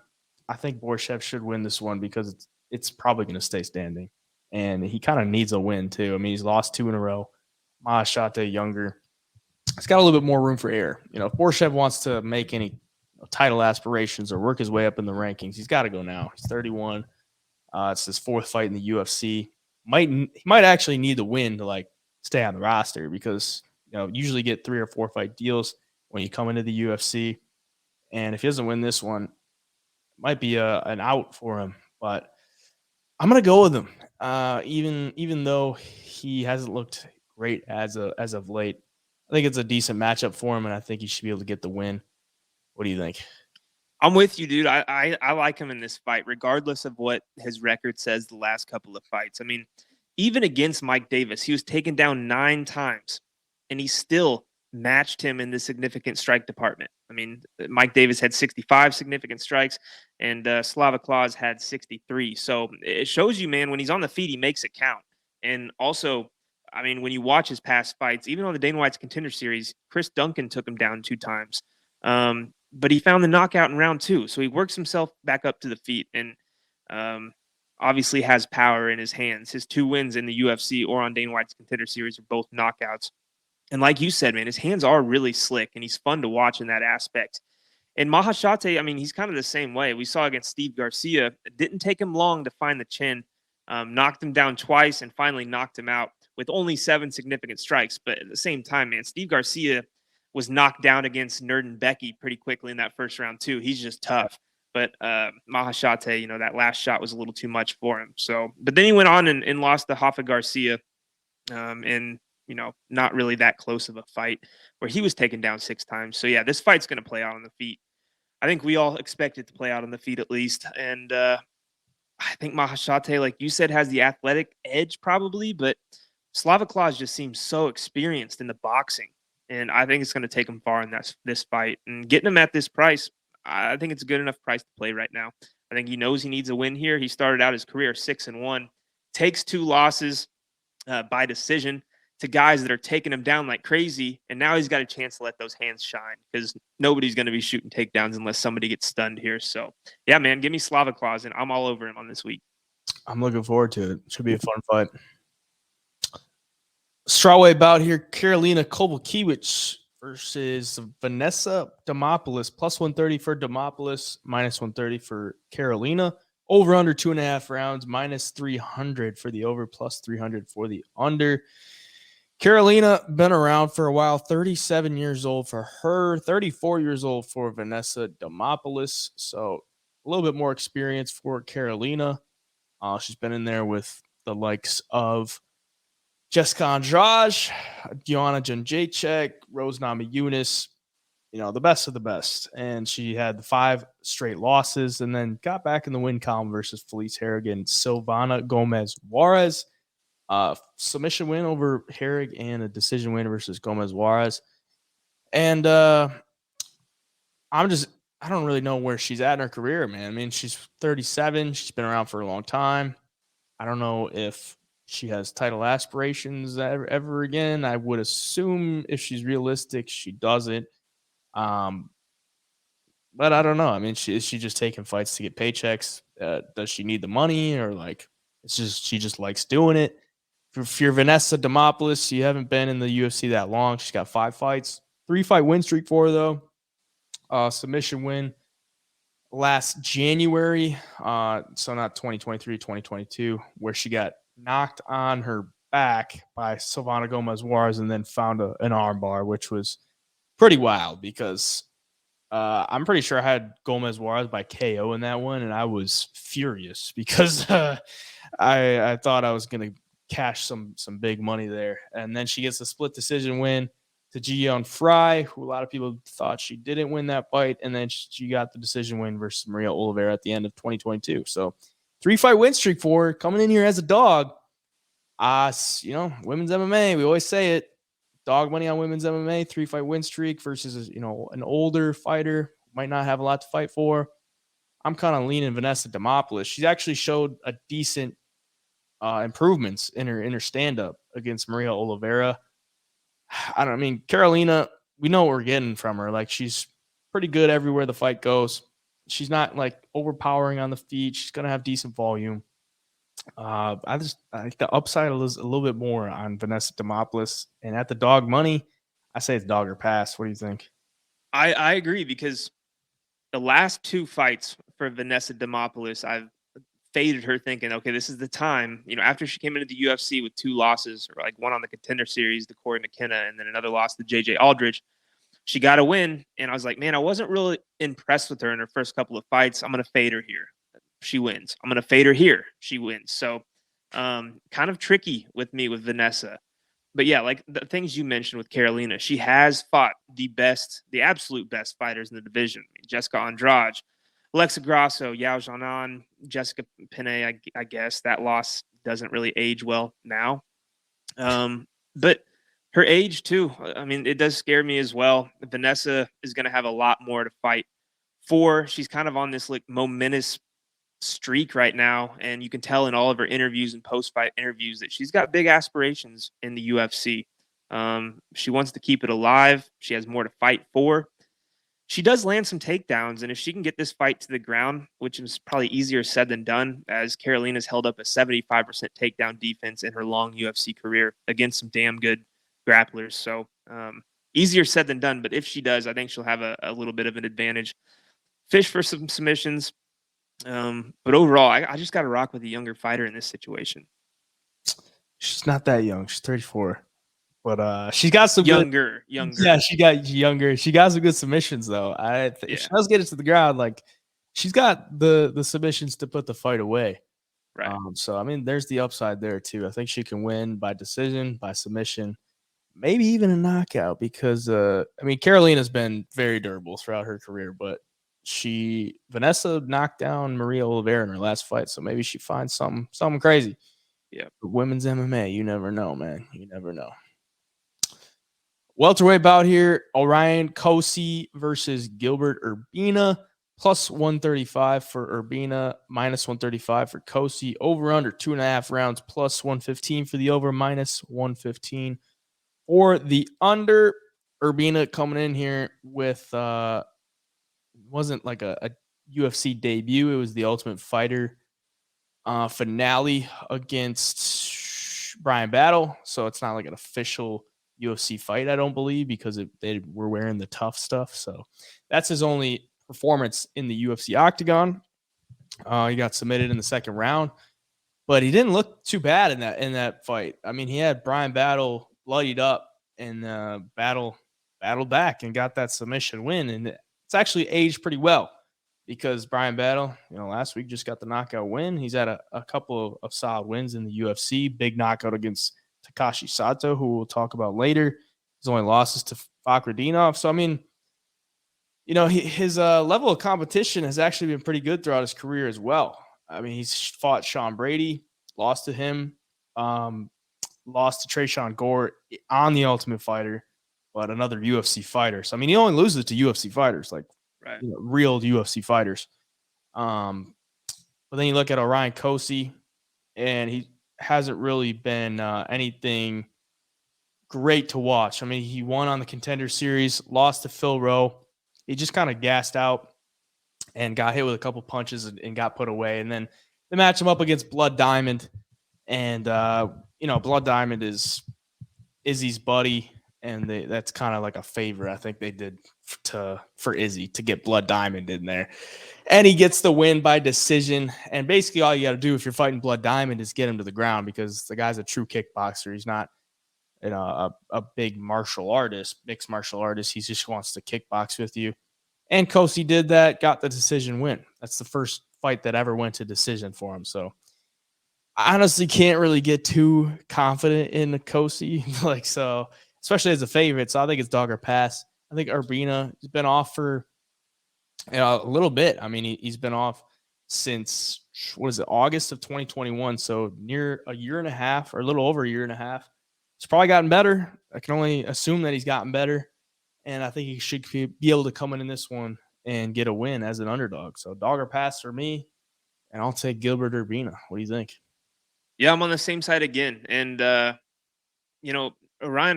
Speaker 1: I think Borschev should win this one because it's probably going to stay standing, and he kind of needs a win too. I mean, he's lost 2 in a row. Maheshate, younger. It's got a little bit more room for error. You know, if Borschev wants to make any title aspirations or work his way up in the rankings, he's got to go now. He's 31. It's his 4th fight in the UFC. He might actually need the win to like stay on the roster because, you know, usually get 3 or 4 fight deals when you come into the UFC. And if he doesn't win this one, it might be an out for him. But I'm gonna go with him, even though he hasn't looked great as of late. I think it's a decent matchup for him, and I think he should be able to get the win. What do you think?
Speaker 2: I'm with you, dude. I like him in this fight, regardless of what his record says the last couple of fights. I mean, even against Mike Davis, he was taken down 9 times, and he still matched him in the significant strike department. I mean, Mike Davis had 65 significant strikes, and Slava Claus had 63. So it shows you, man, when he's on the feet, he makes it count. And also, I mean, when you watch his past fights, even on the Dana White's Contender Series, Chris Duncan took him down 2 times. But he found the knockout in round 2. So he works himself back up to the feet and obviously has power in his hands. His 2 wins in the UFC or on Dana White's Contender Series are both knockouts. And like you said, man, his hands are really slick and he's fun to watch in that aspect. And Maheshate, I mean, he's kind of the same way. We saw against Steve Garcia. It didn't take him long to find the chin. Knocked him down twice and finally knocked him out with only 7 significant strikes. But at the same time, man, Steve Garcia was knocked down against Nerd Becky pretty quickly in that first round too. He's just tough. But Maheshate, you know, that last shot was a little too much for him. So, but then he went on and lost to Rafa Garcia, and you know, not really that close of a fight where he was taken down 6 times. So yeah, this fight's going to play out on the feet. I think we all expect it to play out on the feet at least, and I think Maheshate, like you said, has the athletic edge probably, but Slava Claus just seems so experienced in the boxing. And I think it's going to take him far in this fight. And getting him at this price, I think it's a good enough price to play right now. I think he knows he needs a win here. He started out his career 6-1, takes 2 losses by decision to guys that are taking him down like crazy, and now he's got a chance to let those hands shine because nobody's going to be shooting takedowns unless somebody gets stunned here. So, yeah, man, give me Slava Claus, and I'm all over him on this week.
Speaker 1: I'm looking forward to it. Should be a fun fight. Strawweight bout here, Karolina Kowalkiewicz versus Vanessa Demopoulos. Plus 130 for Demopoulos, minus 130 for Karolina. Over under 2.5 rounds, minus 300 for the over, plus 300 for the under. Karolina been around for a while, 37 years old for her, 34 years old for Vanessa Demopoulos. So a little bit more experience for Karolina. She's been in there with the likes of Jessica Andrade, Joanna Jędrzejczyk, Rose Namajunas, the best of the best. And she had 5 straight losses and then got back in the win column versus Felice Harrigan, Silvana Gomez Juarez. Submission win over Herrig and a decision win versus Gomez Juarez. And I don't really know where she's at in her career, man. I mean, she's 37. She's been around for a long time. I don't know if she has title aspirations ever again. I would assume if she's realistic, she doesn't. But I don't know. I mean, is she just taking fights to get paychecks? Does she need the money, or she just likes doing it? If you're Vanessa Demopoulos, you haven't been in the UFC that long. She's got 5 fights, 3-fight win streak for her though. Submission win last January, so not 2023, 2022, where she got knocked on her back by Silvana Gomez Juarez and then found an armbar, which was pretty wild because I'm pretty sure I had Gomez Juarez by KO in that one, and I was furious because I thought I was going to cash some big money there. And then she gets a split decision win to Ji-Yeon Fry, who a lot of people thought she didn't win that fight, and then she got the decision win versus Maria Oliveira at the end of 2022. So 3-fight win streak for her, coming in here as a dog. Women's MMA, we always say it. Dog money on women's MMA, 3-fight win streak versus an older fighter, might not have a lot to fight for. I'm kind of leaning Vanessa Demopoulos. She's actually showed a decent improvements in her stand-up against Maria Oliveira. Karolina, we know what we're getting from her. She's pretty good everywhere the fight goes. She's not overpowering on the feet. She's going to have decent volume. I think the upside is a little bit more on Vanessa Demopoulos, and at the dog money, I say it's dog or pass. What do you think?
Speaker 2: I agree because the last 2 fights for Vanessa Demopoulos, I've faded her thinking, okay, this is the time. After she came into the UFC with 2 losses, or one on the Contender Series, the Corey McKenna, and then another loss to JJ Aldridge, she got a win, and I was like, man, I wasn't really impressed with her in her first couple of fights. I'm going to fade her here. She wins. I'm going to fade her here. She wins. So kind of tricky with me with Vanessa. But yeah, the things you mentioned with Karolina, she has fought the absolute best fighters in the division. Jessica Andrade, Alexa Grasso, Yao Jianan, Jessica Penne, I guess. That loss doesn't really age well now. But her age, too, it does scare me as well. Vanessa is going to have a lot more to fight for. She's kind of on this momentous streak right now, and you can tell in all of her interviews and post-fight interviews that she's got big aspirations in the UFC. She wants to keep it alive. She has more to fight for. She does land some takedowns, and if she can get this fight to the ground, which is probably easier said than done, as Karolina's held up a 75% takedown defense in her long UFC career against some damn good grapplers. So easier said than done, but if she does, I think she'll have a little bit of an advantage. Fish for some submissions. But overall, I just got to rock with a younger fighter in this situation.
Speaker 1: She's not that young. She's 34. But she's got some
Speaker 2: younger.
Speaker 1: Yeah, she got younger. She got some good submissions though. If she does get it to the ground, she's got the submissions to put the fight away.
Speaker 2: Right.
Speaker 1: So there's the upside there too. I think she can win by decision, by submission, maybe even a knockout because Karolina's been very durable throughout her career, but Vanessa knocked down Maria Oliveira in her last fight, so maybe she finds something crazy.
Speaker 2: Yeah.
Speaker 1: But women's MMA, you never know, man. You never know. Welterweight bout here, Orion Cosce versus Gilbert Urbina. Plus 135 for Urbina, minus 135 for Cosce. Over under 2.5 rounds, plus 115 for the over, minus 115 For the under, Urbina coming in here with wasn't like a UFC debut. It was the Ultimate Fighter finale against Brian Battle. So it's not like an official UFC fight, I don't believe, because they were wearing the tough stuff. So that's his only performance in the UFC octagon. He got submitted in the second round, but he didn't look too bad in that fight. I mean, he had Brian Battle bloodied up and battled back and got that submission win. And it's actually aged pretty well because Brian Battle, last week just got the knockout win. He's had a couple of solid wins in the UFC. Big knockout against Takashi Sato, who we'll talk about later. His only losses to Fakhretdinov. So, I mean, his level of competition has actually been pretty good throughout his career as well. I mean, he's fought Sean Brady, lost to him, lost to Tresean Gore on the Ultimate Fighter, but another UFC fighter. So, I mean, he only loses to UFC fighters, like real UFC fighters. But then you look at Orion Cosce, and he hasn't really been anything great to watch. I mean, he won on the Contender Series, lost to Phil Rowe. He just kind of gassed out and got hit with a couple punches and got put away. And then they match him up against Blood Diamond. And, Blood Diamond is Izzy's buddy. And that's kind of like a favor I think they did for Izzy to get Blood Diamond in there. And he gets the win by decision. And basically all you got to do if you're fighting Blood Diamond is get him to the ground because the guy's a true kickboxer. He's not a big martial artist, mixed martial artist. He just wants to kickbox with you. And Cosce did that, got the decision win. That's the first fight that ever went to decision for him. So I honestly can't really get too confident in the Cosce, so especially as a favorite. So I think it's dog or pass. I think Urbina has been off for a little bit. I mean, he's been off since August of 2021. So near a year and a half, or a little over a year and a half. He's probably gotten better. I can only assume that he's gotten better. And I think he should be able to come in this one and get a win as an underdog. So dog or pass for me, and I'll take Gilbert Urbina. What do you think?
Speaker 2: Yeah, I'm on the same side again. And, Orion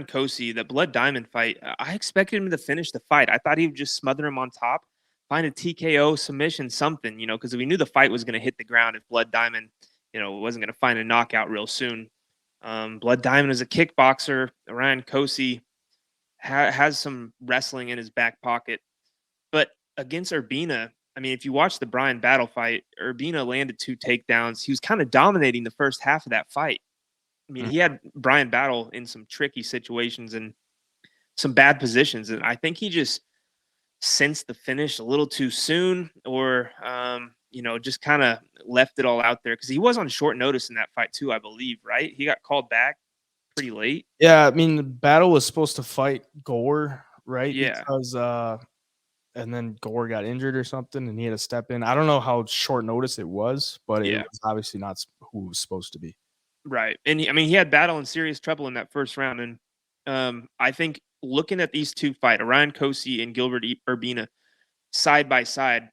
Speaker 2: Cosce, the Blood Diamond fight, I expected him to finish the fight. I thought he would just smother him on top, find a TKO, submission, something, because we knew the fight was going to hit the ground if Blood Diamond, wasn't going to find a knockout real soon. Blood Diamond is a kickboxer. Orion Cosce has some wrestling in his back pocket. But against Urbina, I mean, if you watch the Brian Battle fight, Urbina landed 2 takedowns. He was kind of dominating the first half of that fight. I mean, he had Brian Battle in some tricky situations and some bad positions. And I think he just sensed the finish a little too soon or, just kind of left it all out there because he was on short notice in that fight too, I believe, right? He got called back pretty late.
Speaker 1: Yeah, I mean, the Battle was supposed to fight Gore, right?
Speaker 2: Yeah.
Speaker 1: Because, and then Gore got injured or something and he had to step in. I don't know how short notice it was, but it was obviously not who it was supposed to be.
Speaker 2: Right. And he had Battle in serious trouble in that first round. And I think looking at these two fight, Orion Cosce and Gilbert Urbina, side by side,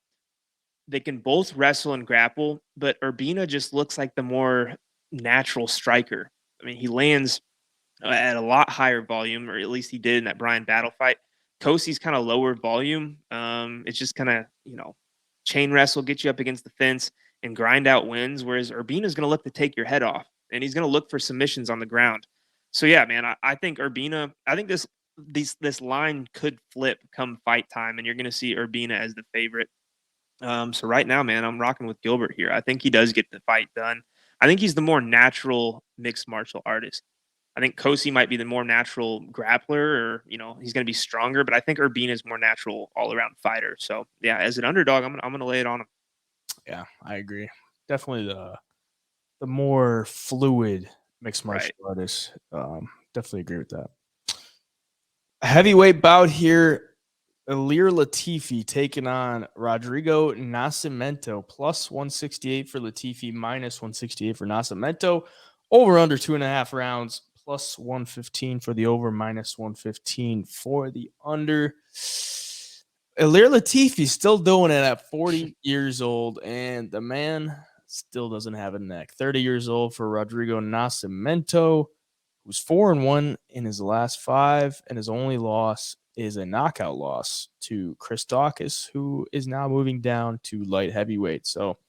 Speaker 2: they can both wrestle and grapple, but Urbina just looks like the more natural striker. I mean, he lands at a lot higher volume, or at least he did in that Brian Battle fight. Cosce's kind of lower volume. It's just kind of, chain wrestle, get you up against the fence and grind out wins, whereas Urbina's going to look to take your head off, and he's going to look for submissions on the ground. So, yeah, man, I think Urbina, I think this line could flip come fight time, and you're going to see Urbina as the favorite. So right now, man, I'm rocking with Gilbert here. I think he does get the fight done. I think he's the more natural mixed martial artist. I think Cosce might be the more natural grappler, or he's going to be stronger. But I think Urbina is more natural all around fighter. So yeah, as an underdog, I'm going to lay it on him.
Speaker 1: Yeah, I agree. Definitely the more fluid mixed martial artist. Definitely agree with that. A heavyweight bout here. Ilir Latifi taking on Rodrigo Nascimento, plus 168 for Latifi, minus 168 for Nascimento. Over under 2.5 rounds, plus 115 for the over, minus 115 for the under. Ilir Latifi still doing it at 40 years old, and the man still doesn't have a neck. 30 years old for Rodrigo Nascimento, who's 4-1 in his last 5, and his only loss is a knockout loss to Chris Daukaus, who is now moving down to light heavyweight. So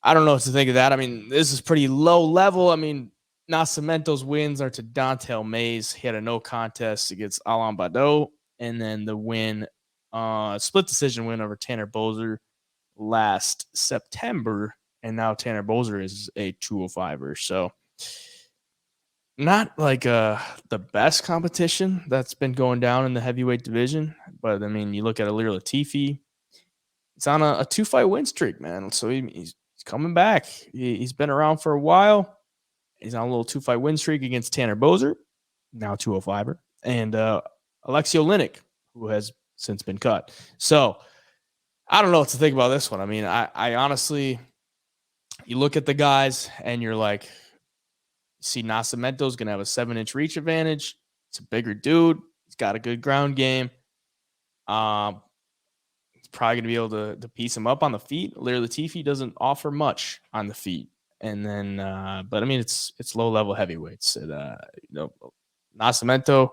Speaker 1: I don't know what to think of that. I mean, this is pretty low level. I mean, Nascimento's wins are to Dontel Mays. He had a no contest against Alain Badeau, and then the win, split decision win over Tanner Boser last September, and now Tanner Boser is a 205er. So not like the best competition that's been going down in the heavyweight division, but I mean, you look at Ilir Latifi, he's on a 2-fight win streak, man. So he's coming back. He's been around for a while. He's on a little 2-fight win streak against Tanner Boser, now 205er, and Alexei Oleinik, who has since been cut. So I don't know what to think about this one. I mean, I honestly, you look at the guys and you're like, see Nascimento's going to have a 7-inch reach advantage. It's a bigger dude. He's got a good ground game. He's probably going to be able to piece him up on the feet. Ilir Latifi doesn't offer much on the feet. And then, but I mean, it's low-level heavyweights. Nascimento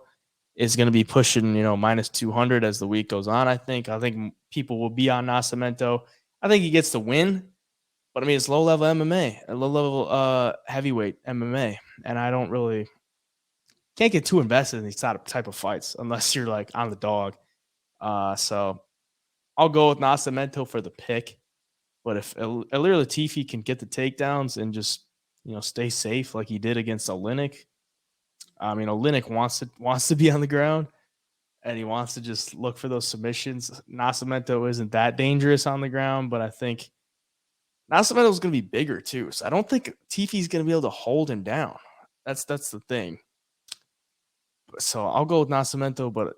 Speaker 1: is going to be pushing, minus 200 as the week goes on, I think. I think people will be on Nascimento. I think he gets the win. But I mean, it's low-level MMA, low-level heavyweight MMA, and I can't get too invested in these type of fights unless you're like on the dog. So I'll go with Nascimento for the pick. But if Ilir Latifi can get the takedowns and just stay safe like he did against Oleinik, I mean, Oleinik wants to be on the ground and he wants to just look for those submissions. Nascimento isn't that dangerous on the ground, but I think Nascimento is going to be bigger too, so I don't think Tifi's going to be able to hold him down. That's the thing. So I'll go with Nascimento, but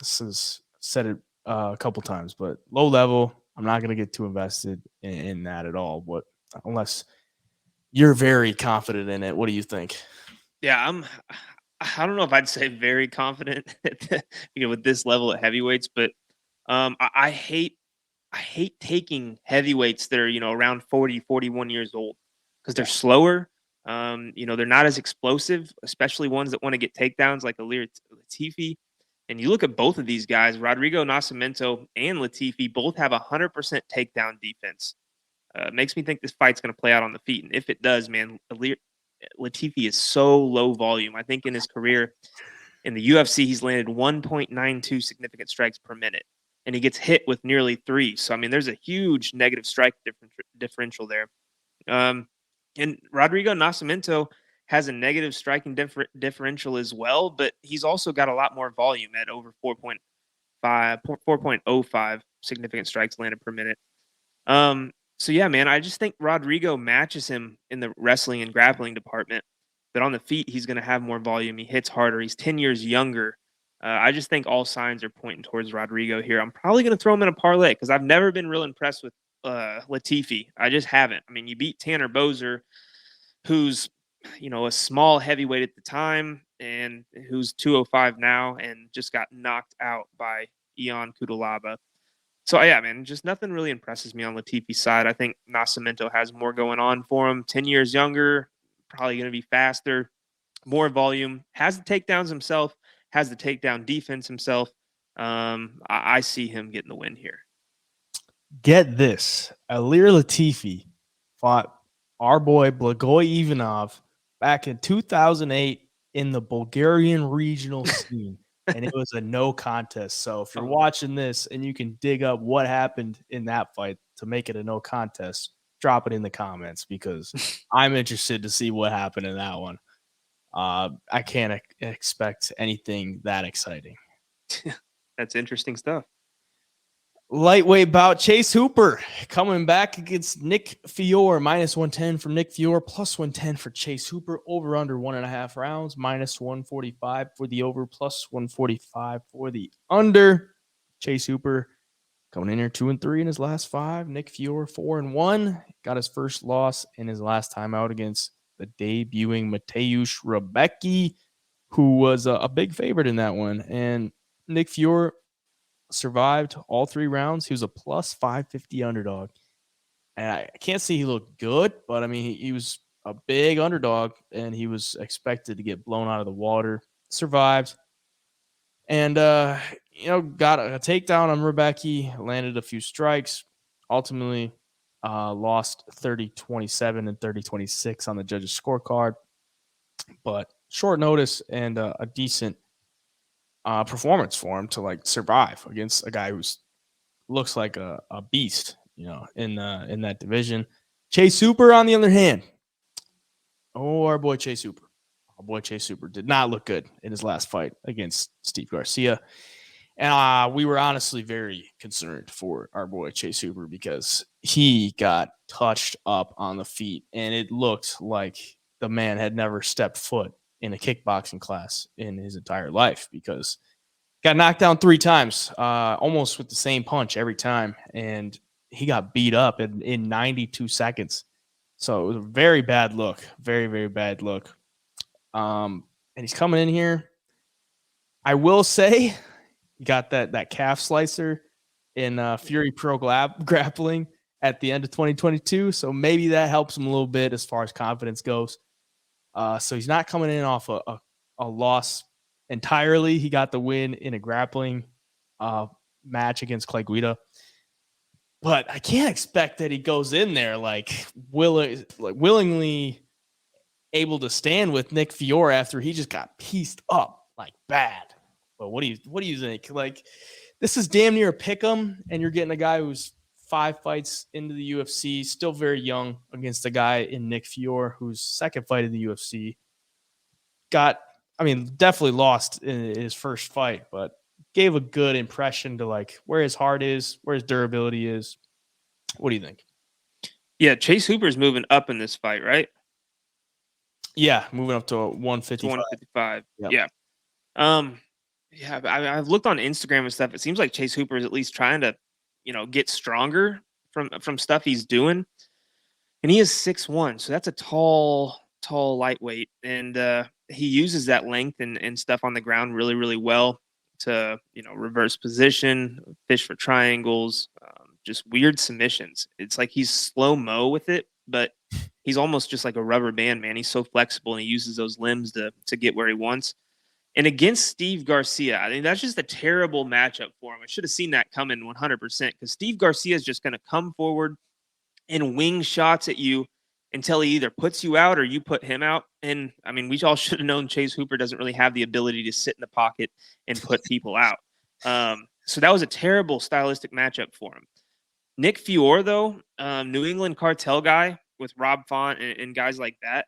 Speaker 1: this is said it a couple times, but low level. I'm not going to get too invested in that at all. But unless you're very confident in it, what do you think?
Speaker 2: Yeah, I don't know if I'd say very confident with this level of heavyweights, but I hate taking heavyweights that are, around 40, 41 years old because they're slower. They're not as explosive, especially ones that want to get takedowns like Ilir Latifi. And you look at both of these guys, Rodrigo Nascimento and Latifi, both have 100% takedown defense. Makes me think this fight's going to play out on the feet. And if it does, man, Latifi is so low volume. I think in his career in the UFC, he's landed 1.92 significant strikes per minute. And he gets hit with nearly 3. So, I mean, there's a huge negative strike differential there. And Rodrigo Nascimento has a negative striking differential as well, but he's also got a lot more volume at over 4.05 significant strikes landed per minute. So, yeah, man, I just think Rodrigo matches him in the wrestling and grappling department. But on the feet, he's going to have more volume. He hits harder. He's 10 years younger. I just think all signs are pointing towards Rodrigo here. I'm probably going to throw him in a parlay because I've never been real impressed with Latifi. I just haven't. I mean, you beat Tanner Boser, who's, a small heavyweight at the time and who's 205 now and just got knocked out by Ion Kudalaba. So, yeah, man, just nothing really impresses me on Latifi's side. I think Nascimento has more going on for him. 10 years younger, probably going to be faster, more volume, has the takedowns himself, has the takedown defense himself. I see him getting the win here.
Speaker 1: Get this. Ilir Latifi fought our boy Blagoy Ivanov back in 2008 in the Bulgarian regional scene, and it was a no contest. So if you're watching this and you can dig up what happened in that fight to make it a no contest, drop it in the comments because I'm interested to see what happened in that one. I can't expect anything that exciting.
Speaker 2: That's interesting stuff.
Speaker 1: Lightweight bout, Chase Hooper coming back against Nick Fiore, minus 110 for Nick Fiore, plus 110 for Chase Hooper, over under 1.5 rounds, minus 145 for the over, plus 145 for the under. Chase Hooper coming in here 2-3 in his last 5. Nick Fiore 4-1. Got his first loss in his last time out against the debuting Mateusz Rebecki, who was a big favorite in that one. And Nick Fiore survived all 3 rounds. He was a plus 550 underdog. And I can't say he looked good, but I mean, he was a big underdog, and he was expected to get blown out of the water. Survived. And, got a takedown on Rebecca, landed a few strikes, ultimately lost 30-27 and 30-26 on the judges' scorecard. But short notice and a decent performance for him to survive against a guy who's looks like a beast, in that division. Chase Hooper, on the other hand, our boy Chase Hooper did not look good in his last fight against Steve Garcia. And we were honestly very concerned for our boy Chase Hooper because he got touched up on the feet, and it looked like the man had never stepped foot in a kickboxing class in his entire life because got knocked down 3 times, almost with the same punch every time, and he got beat up in 92 seconds. So it was a very bad look, very, very bad look. And he's coming in here. I will say he got that calf slicer in Fury Pro Grappling at the end of 2022, so maybe that helps him a little bit as far as confidence goes. So he's not coming in off a loss entirely. He got the win in a grappling match against Clay Guida. But I can't expect that he goes in there willingly able to stand with Nick Fiore after he just got pieced up bad. But what do you think? This is damn near a pick'em, and you're getting a guy who's 5 fights into the UFC, still very young, against a guy in Nick Fiore whose second fight in the UFC definitely lost in his first fight, but gave a good impression to where his heart is, where his durability is. What do you think?
Speaker 2: Yeah, Chase Hooper's moving up in this fight, right?
Speaker 1: Yeah, moving up to 155.
Speaker 2: 155.
Speaker 1: Yep.
Speaker 2: Yeah. Yeah, I've looked on Instagram and stuff. It seems like Chase Hooper is at least trying to, get stronger from stuff he's doing. And he is 6'1", so that's a tall lightweight. And he uses that length and stuff on the ground really, really well to, reverse position, fish for triangles, just weird submissions. It's like he's slow-mo with it, but he's almost just like a rubber band, man. He's so flexible, and he uses those limbs to get where he wants. And against Steve Garcia, I mean, that's just a terrible matchup for him. I should have seen that coming 100% because Steve Garcia is just going to come forward and wing shots at you until he either puts you out or you put him out. And, I mean, we all should have known Chase Hooper doesn't really have the ability to sit in the pocket and put people out. So that was a terrible stylistic matchup for him. Nick Fiore, though, New England cartel guy with Rob Font and guys like that,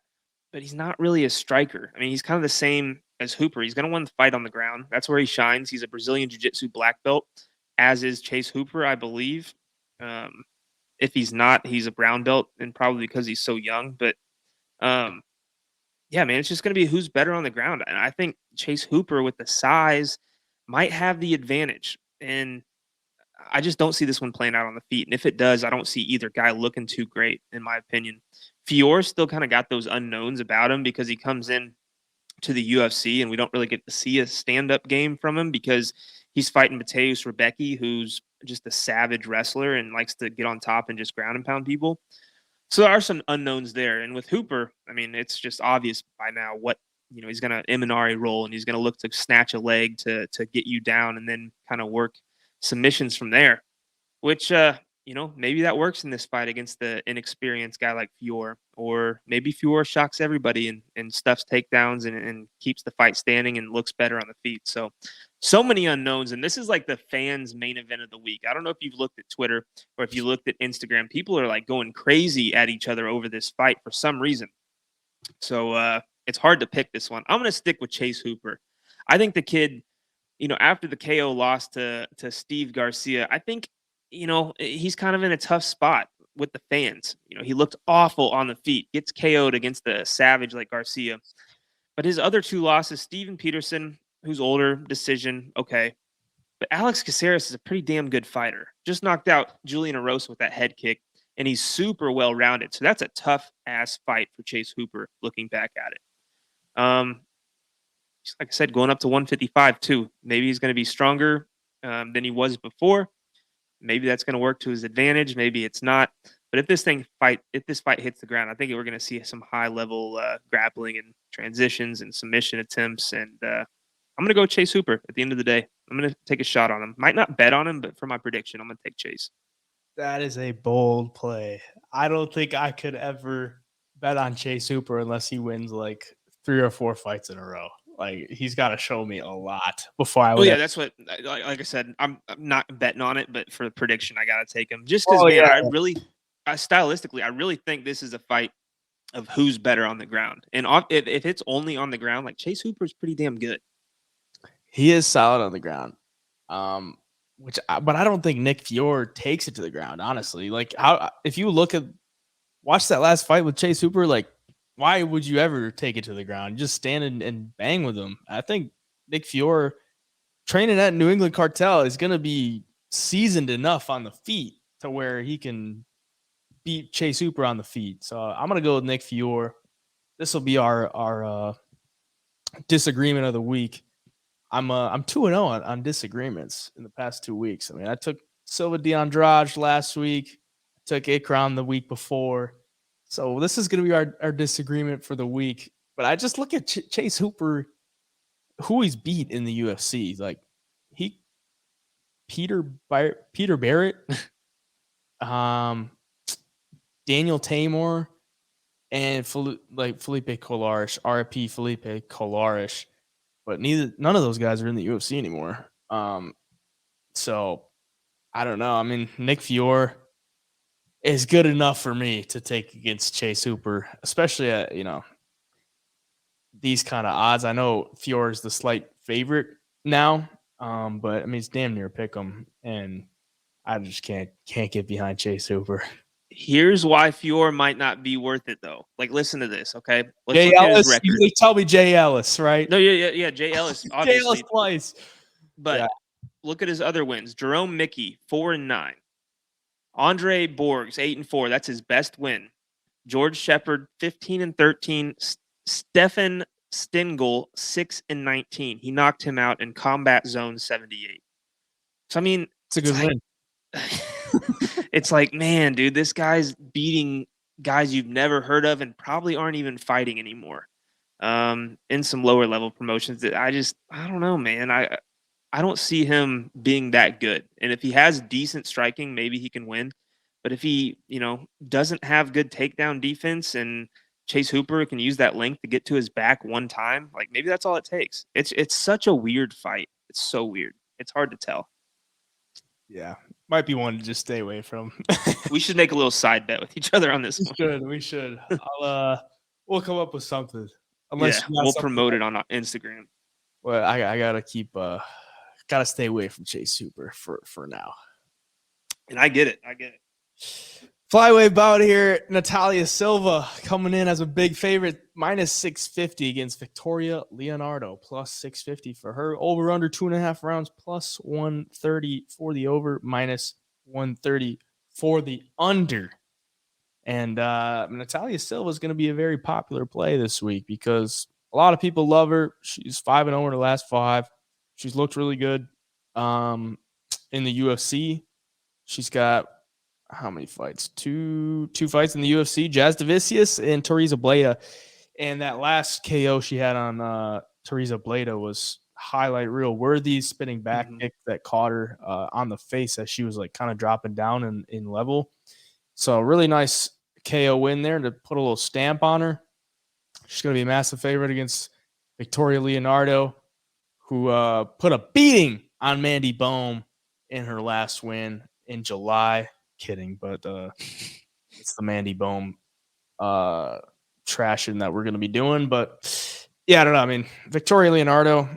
Speaker 2: but he's not really a striker. I mean, he's kind of the same as Hooper. He's going to win the fight on the ground. That's where he shines. He's a Brazilian Jiu-Jitsu black belt, as is Chase Hooper, I believe. If he's not, he's a brown belt, and probably because he's so young. But, yeah, man, it's just going to be who's better on the ground. And I think Chase Hooper, with the size, might have the advantage. And I just don't see this one playing out on the feet. And if it does, I don't see either guy looking too great, in my opinion. Fiore still kind of got those unknowns about him because he comes in to the UFC and we don't really get to see a stand-up game from him because he's fighting Mateus Rebecca, who's just a savage wrestler and likes to get on top and just ground and pound people. So there are some unknowns there. And with Hooper, I mean, it's just obvious by now what, he's going to Imanari roll and he's going to look to snatch a leg to get you down and then kind of work submissions from there, which, maybe that works in this fight against the inexperienced guy like Fiore, or maybe Fiore shocks everybody and stuffs takedowns and keeps the fight standing and looks better on the feet. So many unknowns. And this is like the fans' main event of the week. I don't know if you've looked at Twitter or if you looked at Instagram. People are going crazy at each other over this fight for some reason. So it's hard to pick this one. I'm going to stick with Chase Hooper. I think the kid, after the KO loss to Steve Garcia, I think, he's kind of in a tough spot with the fans. He looked awful on the feet, gets KO'd against the savage like Garcia. But his other 2 losses, Steven Peterson, who's older, decision, okay. But Alex Caceres is a pretty damn good fighter. Just knocked out Julian Erosa with that head kick, and he's super well-rounded. So that's a tough-ass fight for Chase Hooper looking back at it. Like I said, going up to 155 too. Maybe he's going to be stronger than he was before. Maybe that's going to work to his advantage. Maybe it's not. But if this fight hits the ground, I think we're going to see some high level grappling and transitions and submission attempts. And I'm going to go Chase Hooper at the end of the day. I'm going to take a shot on him. Might not bet on him, but for my prediction, I'm going to take Chase.
Speaker 1: That is a bold play. I don't think I could ever bet on Chase Hooper unless he wins like 3 or 4 fights in a row. Like, he's got to show me a lot before I would.
Speaker 2: Oh yeah, that's what. Like I said, I'm not betting on it, but for the prediction, I got to take him. Just because, stylistically, I really think this is a fight of who's better on the ground. And if it's only on the ground, like Chase Hooper is pretty damn good.
Speaker 1: He is solid on the ground. But I don't think Nick Fiore takes it to the ground, honestly. Like, if you watch that last fight with Chase Hooper, like, why would you ever take it to the ground? Just stand and bang with him. I think Nick Fiore training at New England Cartel is going to be seasoned enough on the feet to where he can beat Chase Hooper on the feet. So I'm going to go with Nick Fiore. This will be our disagreement of the week. I'm 2-0 on disagreements in the past 2 weeks. I mean, I took Silva de Andrade last week. I took Ikram the week before. So this is going to be our disagreement for the week. But I just look at Chase Hooper, who he's beat in the UFC. Like, Peter Barrett, Daniel Tamor, and Felipe Colares, RP Felipe Colares. But none of those guys are in the UFC anymore. So I don't know. I mean, Nick Fiore is good enough for me to take against Chase Hooper, especially at, these kind of odds. I know Fiore is the slight favorite now, but I mean, it's damn near pick 'em, and I just can't get behind Chase Hooper.
Speaker 2: Here's why Fiore might not be worth it, though. Like, listen to this, okay?
Speaker 1: Let's Jay Ellis. You tell me Jay Ellis, right?
Speaker 2: No, yeah, Jay Ellis, obviously.
Speaker 1: Jay Ellis twice.
Speaker 2: But look at his other wins. Jerome Mickey, 4-9. Andre Borgs, 8-4. That's his best win. George Shepard, 15-13. Stefan Stengel, 6-19. He knocked him out in Combat Zone 78. So, I mean,
Speaker 1: it's a good win.
Speaker 2: It's like, man, dude, this guy's beating guys you've never heard of and probably aren't even fighting anymore. In some lower level promotions that I don't know, man. I don't see him being that good. And if he has decent striking, maybe he can win. But if he, doesn't have good takedown defense and Chase Hooper can use that length to get to his back one time, like, maybe that's all it takes. It's such a weird fight. It's so weird. It's hard to tell.
Speaker 1: Yeah. Might be one to just stay away from.
Speaker 2: We should make a little side bet with each other on this one.
Speaker 1: We should. We'll come up with something.
Speaker 2: We'll promote it on Instagram.
Speaker 1: Well, I gotta gotta stay away from Chase Hooper for now.
Speaker 2: And I get it.
Speaker 1: Flyweight bout here. Natalia Silva coming in as a big favorite, minus 650 against Victoria Leonardo, plus 650 for her. Over under 2.5 rounds, plus 130 for the over, minus 130 for the under. And Natalia Silva is going to be a very popular play this week because a lot of people love her. She's 5-0 in her last 5. She's looked really good in the UFC. She's got how many fights? Two fights in the UFC. Jazz Davicius and Teresa Bleda. And that last KO she had on Teresa Bleda was highlight reel worthy, spinning back kick that caught her on the face as she was like kind of dropping down in level. So really nice KO win there to put a little stamp on her. She's going to be a massive favorite against Victoria Leonardo, who put a beating on Mandy Bohm in her last win in July. Kidding, but it's the Mandy Bohm trashing that we're going to be doing. But yeah, I don't know. I mean, Victoria Leonardo,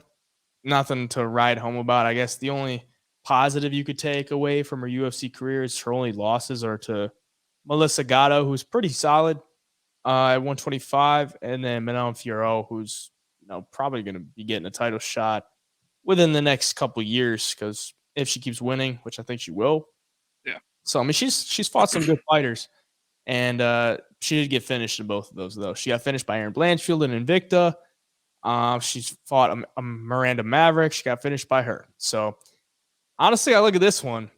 Speaker 1: nothing to ride home about. I guess the only positive you could take away from her UFC career is her only losses are to Melissa Gatto, who's pretty solid at 125, and then Manon Fiorot, who's probably going to be getting a title shot within the next couple of years because if she keeps winning, which I think she will. So, I mean, she's fought some good fighters, and she did get finished in both of those, though. She got finished by Erin Blanchfield and Invicta. She's fought a Miranda Maverick. She got finished by her. So, honestly, I look at this one.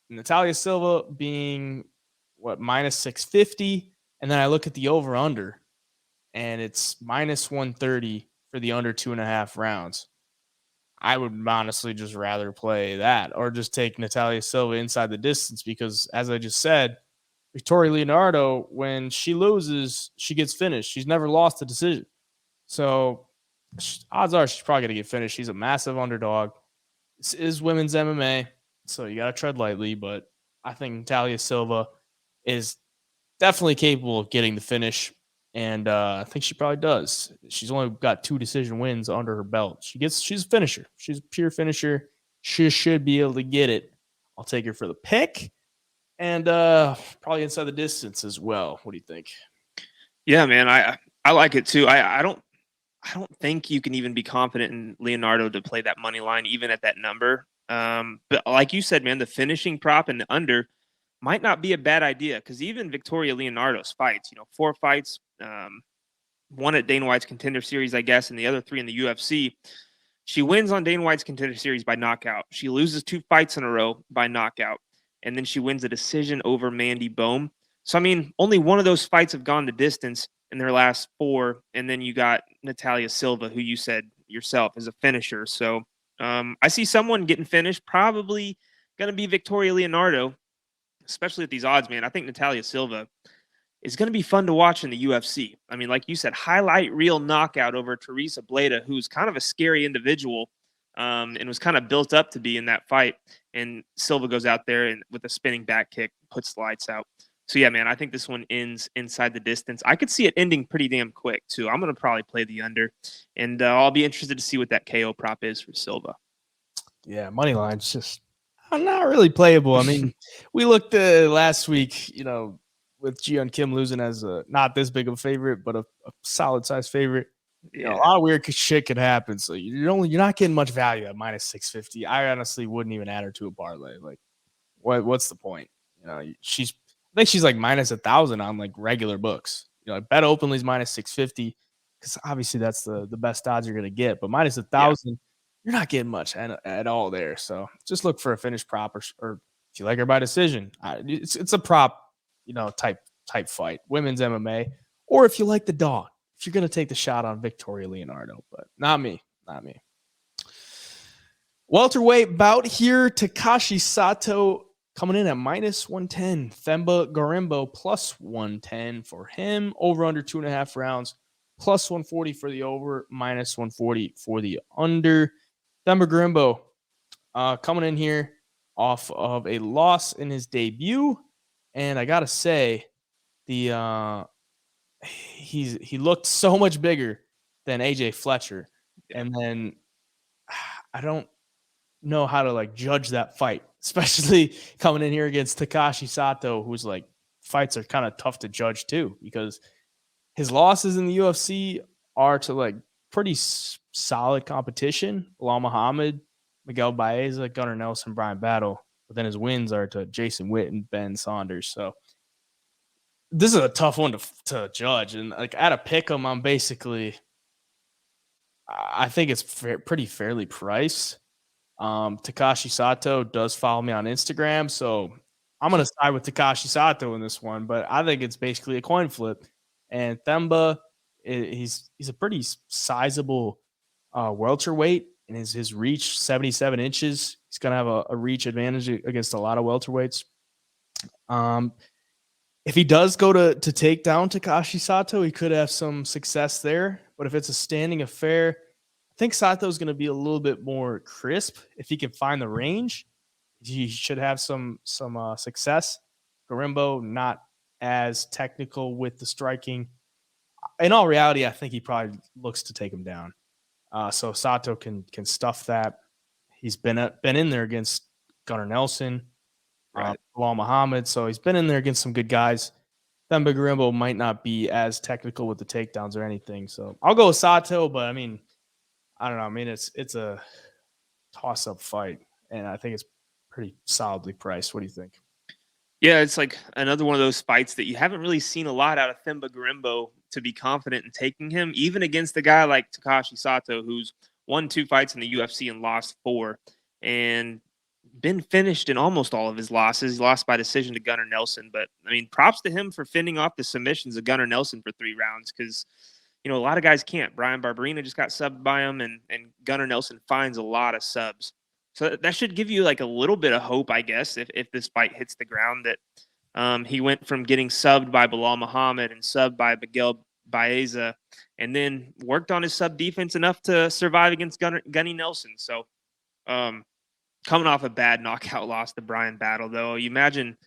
Speaker 1: Natalia Silva being minus 650, and then I look at the over under, and it's minus 130 for the under 2.5 rounds. I would honestly just rather play that or just take Natalia Silva inside the distance because, as I just said, Victoria Leonardo, when she loses, she gets finished. She's never lost a decision. So odds are she's probably going to get finished. She's a massive underdog. This is women's MMA, so you got to tread lightly. But I think Natalia Silva is definitely capable of getting the finish. And I think she probably does. She's only got 2 decision wins under her belt. She's a finisher. She's a pure finisher. She should be able to get it. I'll take her for the pick. And probably inside the distance as well. What do you think?
Speaker 2: Yeah, man, I like it too. I don't think you can even be confident in Leonardo to play that money line, even at that number. But like you said, man, the finishing prop and the under might not be a bad idea because even Victoria Leonardo's fights, 4 fights, 1 at Dana White's Contender Series, I guess, and the other 3 in the UFC. She wins on Dana White's Contender Series by knockout. She loses 2 fights in a row by knockout. And then she wins a decision over Mandy Bohm. So, I mean, only 1 of those fights have gone the distance in their last 4. And then you got Natalia Silva, who you said yourself is a finisher. So I see someone getting finished, probably going to be Victoria Leonardo, especially at these odds, man. I think Natalia Silva is going to be fun to watch in the UFC. I mean, like you said, highlight reel knockout over Teresa Bleda, who's kind of a scary individual and was kind of built up to be in that fight. And Silva goes out there and with a spinning back kick, puts the lights out. So, yeah, man, I think this one ends inside the distance. I could see it ending pretty damn quick, too. I'm going to probably play the under, and I'll be interested to see what that KO prop is for Silva.
Speaker 1: Yeah, money line's just not really playable. I mean, we looked last week, with Jiyeon Kim losing as a not this big of a favorite, but a solid size favorite.
Speaker 2: Yeah.
Speaker 1: A lot of weird shit could happen. So you're not getting much value at minus 650. I honestly wouldn't even add her to a parlay. Like, what's the point? I think she's like minus 1,000 on like regular books. Like BetOpenly is minus 650 because obviously that's the best odds you're gonna get. But minus 1,000, you're not getting much at all there. So just look for a finish prop or if you like her by decision, it's a prop, type fight, women's MMA, or if you like the dog. If you're going to take the shot on Victoria Leonardo, but not me. Welterweight bout here. Takashi Sato coming in at minus 110. Themba Gorimbo plus 110 for him. Over under 2.5 rounds. Plus 140 for the over. Minus 140 for the under. Themba Gorimbo coming in here off of a loss in his debut. And I got to say, he looked so much bigger than AJ Fletcher. And then I don't know how to judge that fight, especially coming in here against Takashi Sato, who's fights are kind of tough to judge too, because his losses in the UFC are to pretty solid competition. Bilal Muhammad, Miguel Baeza, Gunnar Nelson, Brian Battle. But then his wins are to Jason Witt and Ben Saunders. So this is a tough one to judge. And at a pick'em, I'm basically, I think it's pretty fairly priced. Takashi Sato does follow me on Instagram, so I'm going to side with Takashi Sato in this one, but I think it's basically a coin flip. And Themba, he's a pretty sizable welterweight, and his reach, 77 inches. He's going to have a reach advantage against a lot of welterweights. If he does go to take down Takashi Sato, he could have some success there. But if it's a standing affair, I think Sato is going to be a little bit more crisp. If he can find the range, he should have some success. Gorimbo, not as technical with the striking. In all reality, I think he probably looks to take him down. So Sato can stuff that. He's been in there against Gunnar Nelson, Bilal Muhammad. So he's been in there against some good guys. Themba Gorimbo might not be as technical with the takedowns or anything. So I'll go with Sato, but I mean, I don't know. I mean, it's a toss-up fight, and I think it's pretty solidly priced. What do you think?
Speaker 2: Yeah, it's another one of those fights that you haven't really seen a lot out of Themba Gorimbo to be confident in taking him, even against a guy like Takashi Sato, who's won 2 fights in the UFC and lost 4. And been finished in almost all of his losses. He lost by decision to Gunnar Nelson, but I mean, props to him for fending off the submissions of Gunnar Nelson for 3 rounds, because a lot of guys can't. Brian Barberena just got subbed by him, and Gunnar Nelson finds a lot of subs. So that should give you like a little bit of hope, I guess, if this fight hits the ground, that he went from getting subbed by Bilal Muhammad and subbed by Miguel Baeza, and then worked on his sub defense enough to survive against Gunny Nelson. So coming off a bad knockout loss to Brian Battle, though, you imagine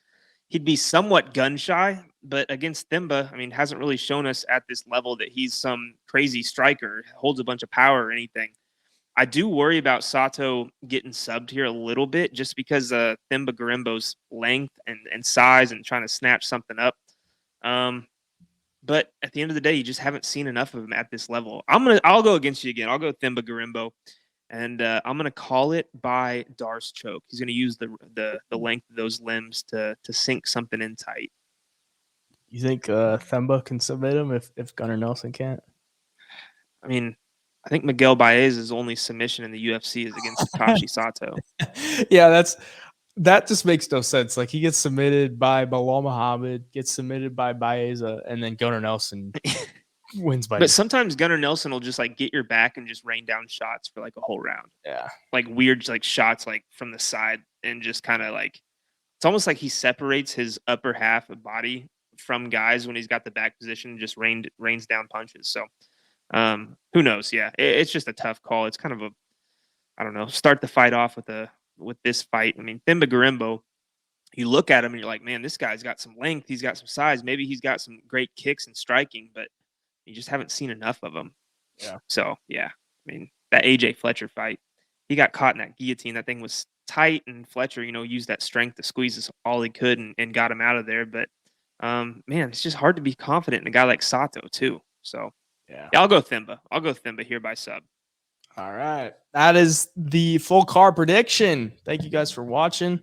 Speaker 2: he'd be somewhat gun shy, but against Themba, I mean, hasn't really shown us at this level that he's some crazy striker, holds a bunch of power or anything. I do worry about Sato getting subbed here a little bit, just because Themba Gorimbo's length and size and trying to snatch something up. But at the end of the day, you just haven't seen enough of him at this level. I'll go against you again. I'll go Themba Gorimbo. And I'm going to call it by Darce choke. He's going to use the length of those limbs to sink something in tight.
Speaker 1: You think Themba can submit him if Gunnar Nelson can't?
Speaker 2: I mean, I think Miguel Baez's only submission in the UFC is against Takashi Sato.
Speaker 1: Yeah, that just makes no sense. Like, he gets submitted by Bilal Muhammad, gets submitted by Baeza, and then Gunnar Nelson wins by.
Speaker 2: But sometimes Gunnar Nelson will just like get your back and just rain down shots for like a whole round.
Speaker 1: Yeah,
Speaker 2: like weird like shots like from the side, and just kind of like, it's almost like he separates his upper half of body from guys when he's got the back position and just rains down punches. So who knows? Yeah, it's just a tough call. It's kind of I don't know, start the fight off with this fight. I mean, Themba Gorimbo, you look at him and you're like, man, this guy's got some length, he's got some size, maybe he's got some great kicks and striking, but you just haven't seen enough of him.
Speaker 1: Yeah.
Speaker 2: So yeah, I mean, that AJ Fletcher fight, he got caught in that guillotine. That thing was tight, and Fletcher, used that strength to squeeze all he could and got him out of there. But man, it's just hard to be confident in a guy like Sato too. So yeah, I'll go Themba. I'll go Themba here by sub.
Speaker 1: All right. That is the full card prediction. Thank you guys for watching.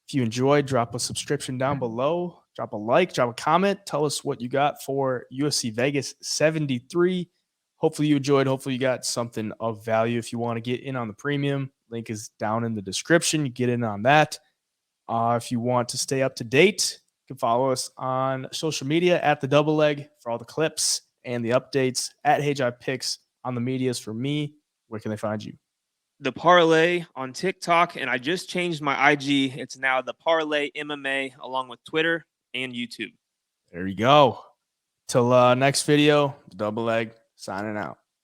Speaker 1: If you enjoyed, drop a subscription down below. Drop a like, drop a comment. Tell us what you got for UFC Vegas 73. Hopefully you enjoyed. Hopefully you got something of value. If you want to get in on the premium, link is down in the description. You get in on that. If you want to stay up to date, you can follow us on social media at The Double Leg for all the clips and the updates, at HeyJai Picks on the medias for me. Where can they find you?
Speaker 2: The Parlay on TikTok, and I just changed my IG. It's now The Parlay MMA, along with Twitter and YouTube.
Speaker 1: There you go. Till next video, Double Leg signing out.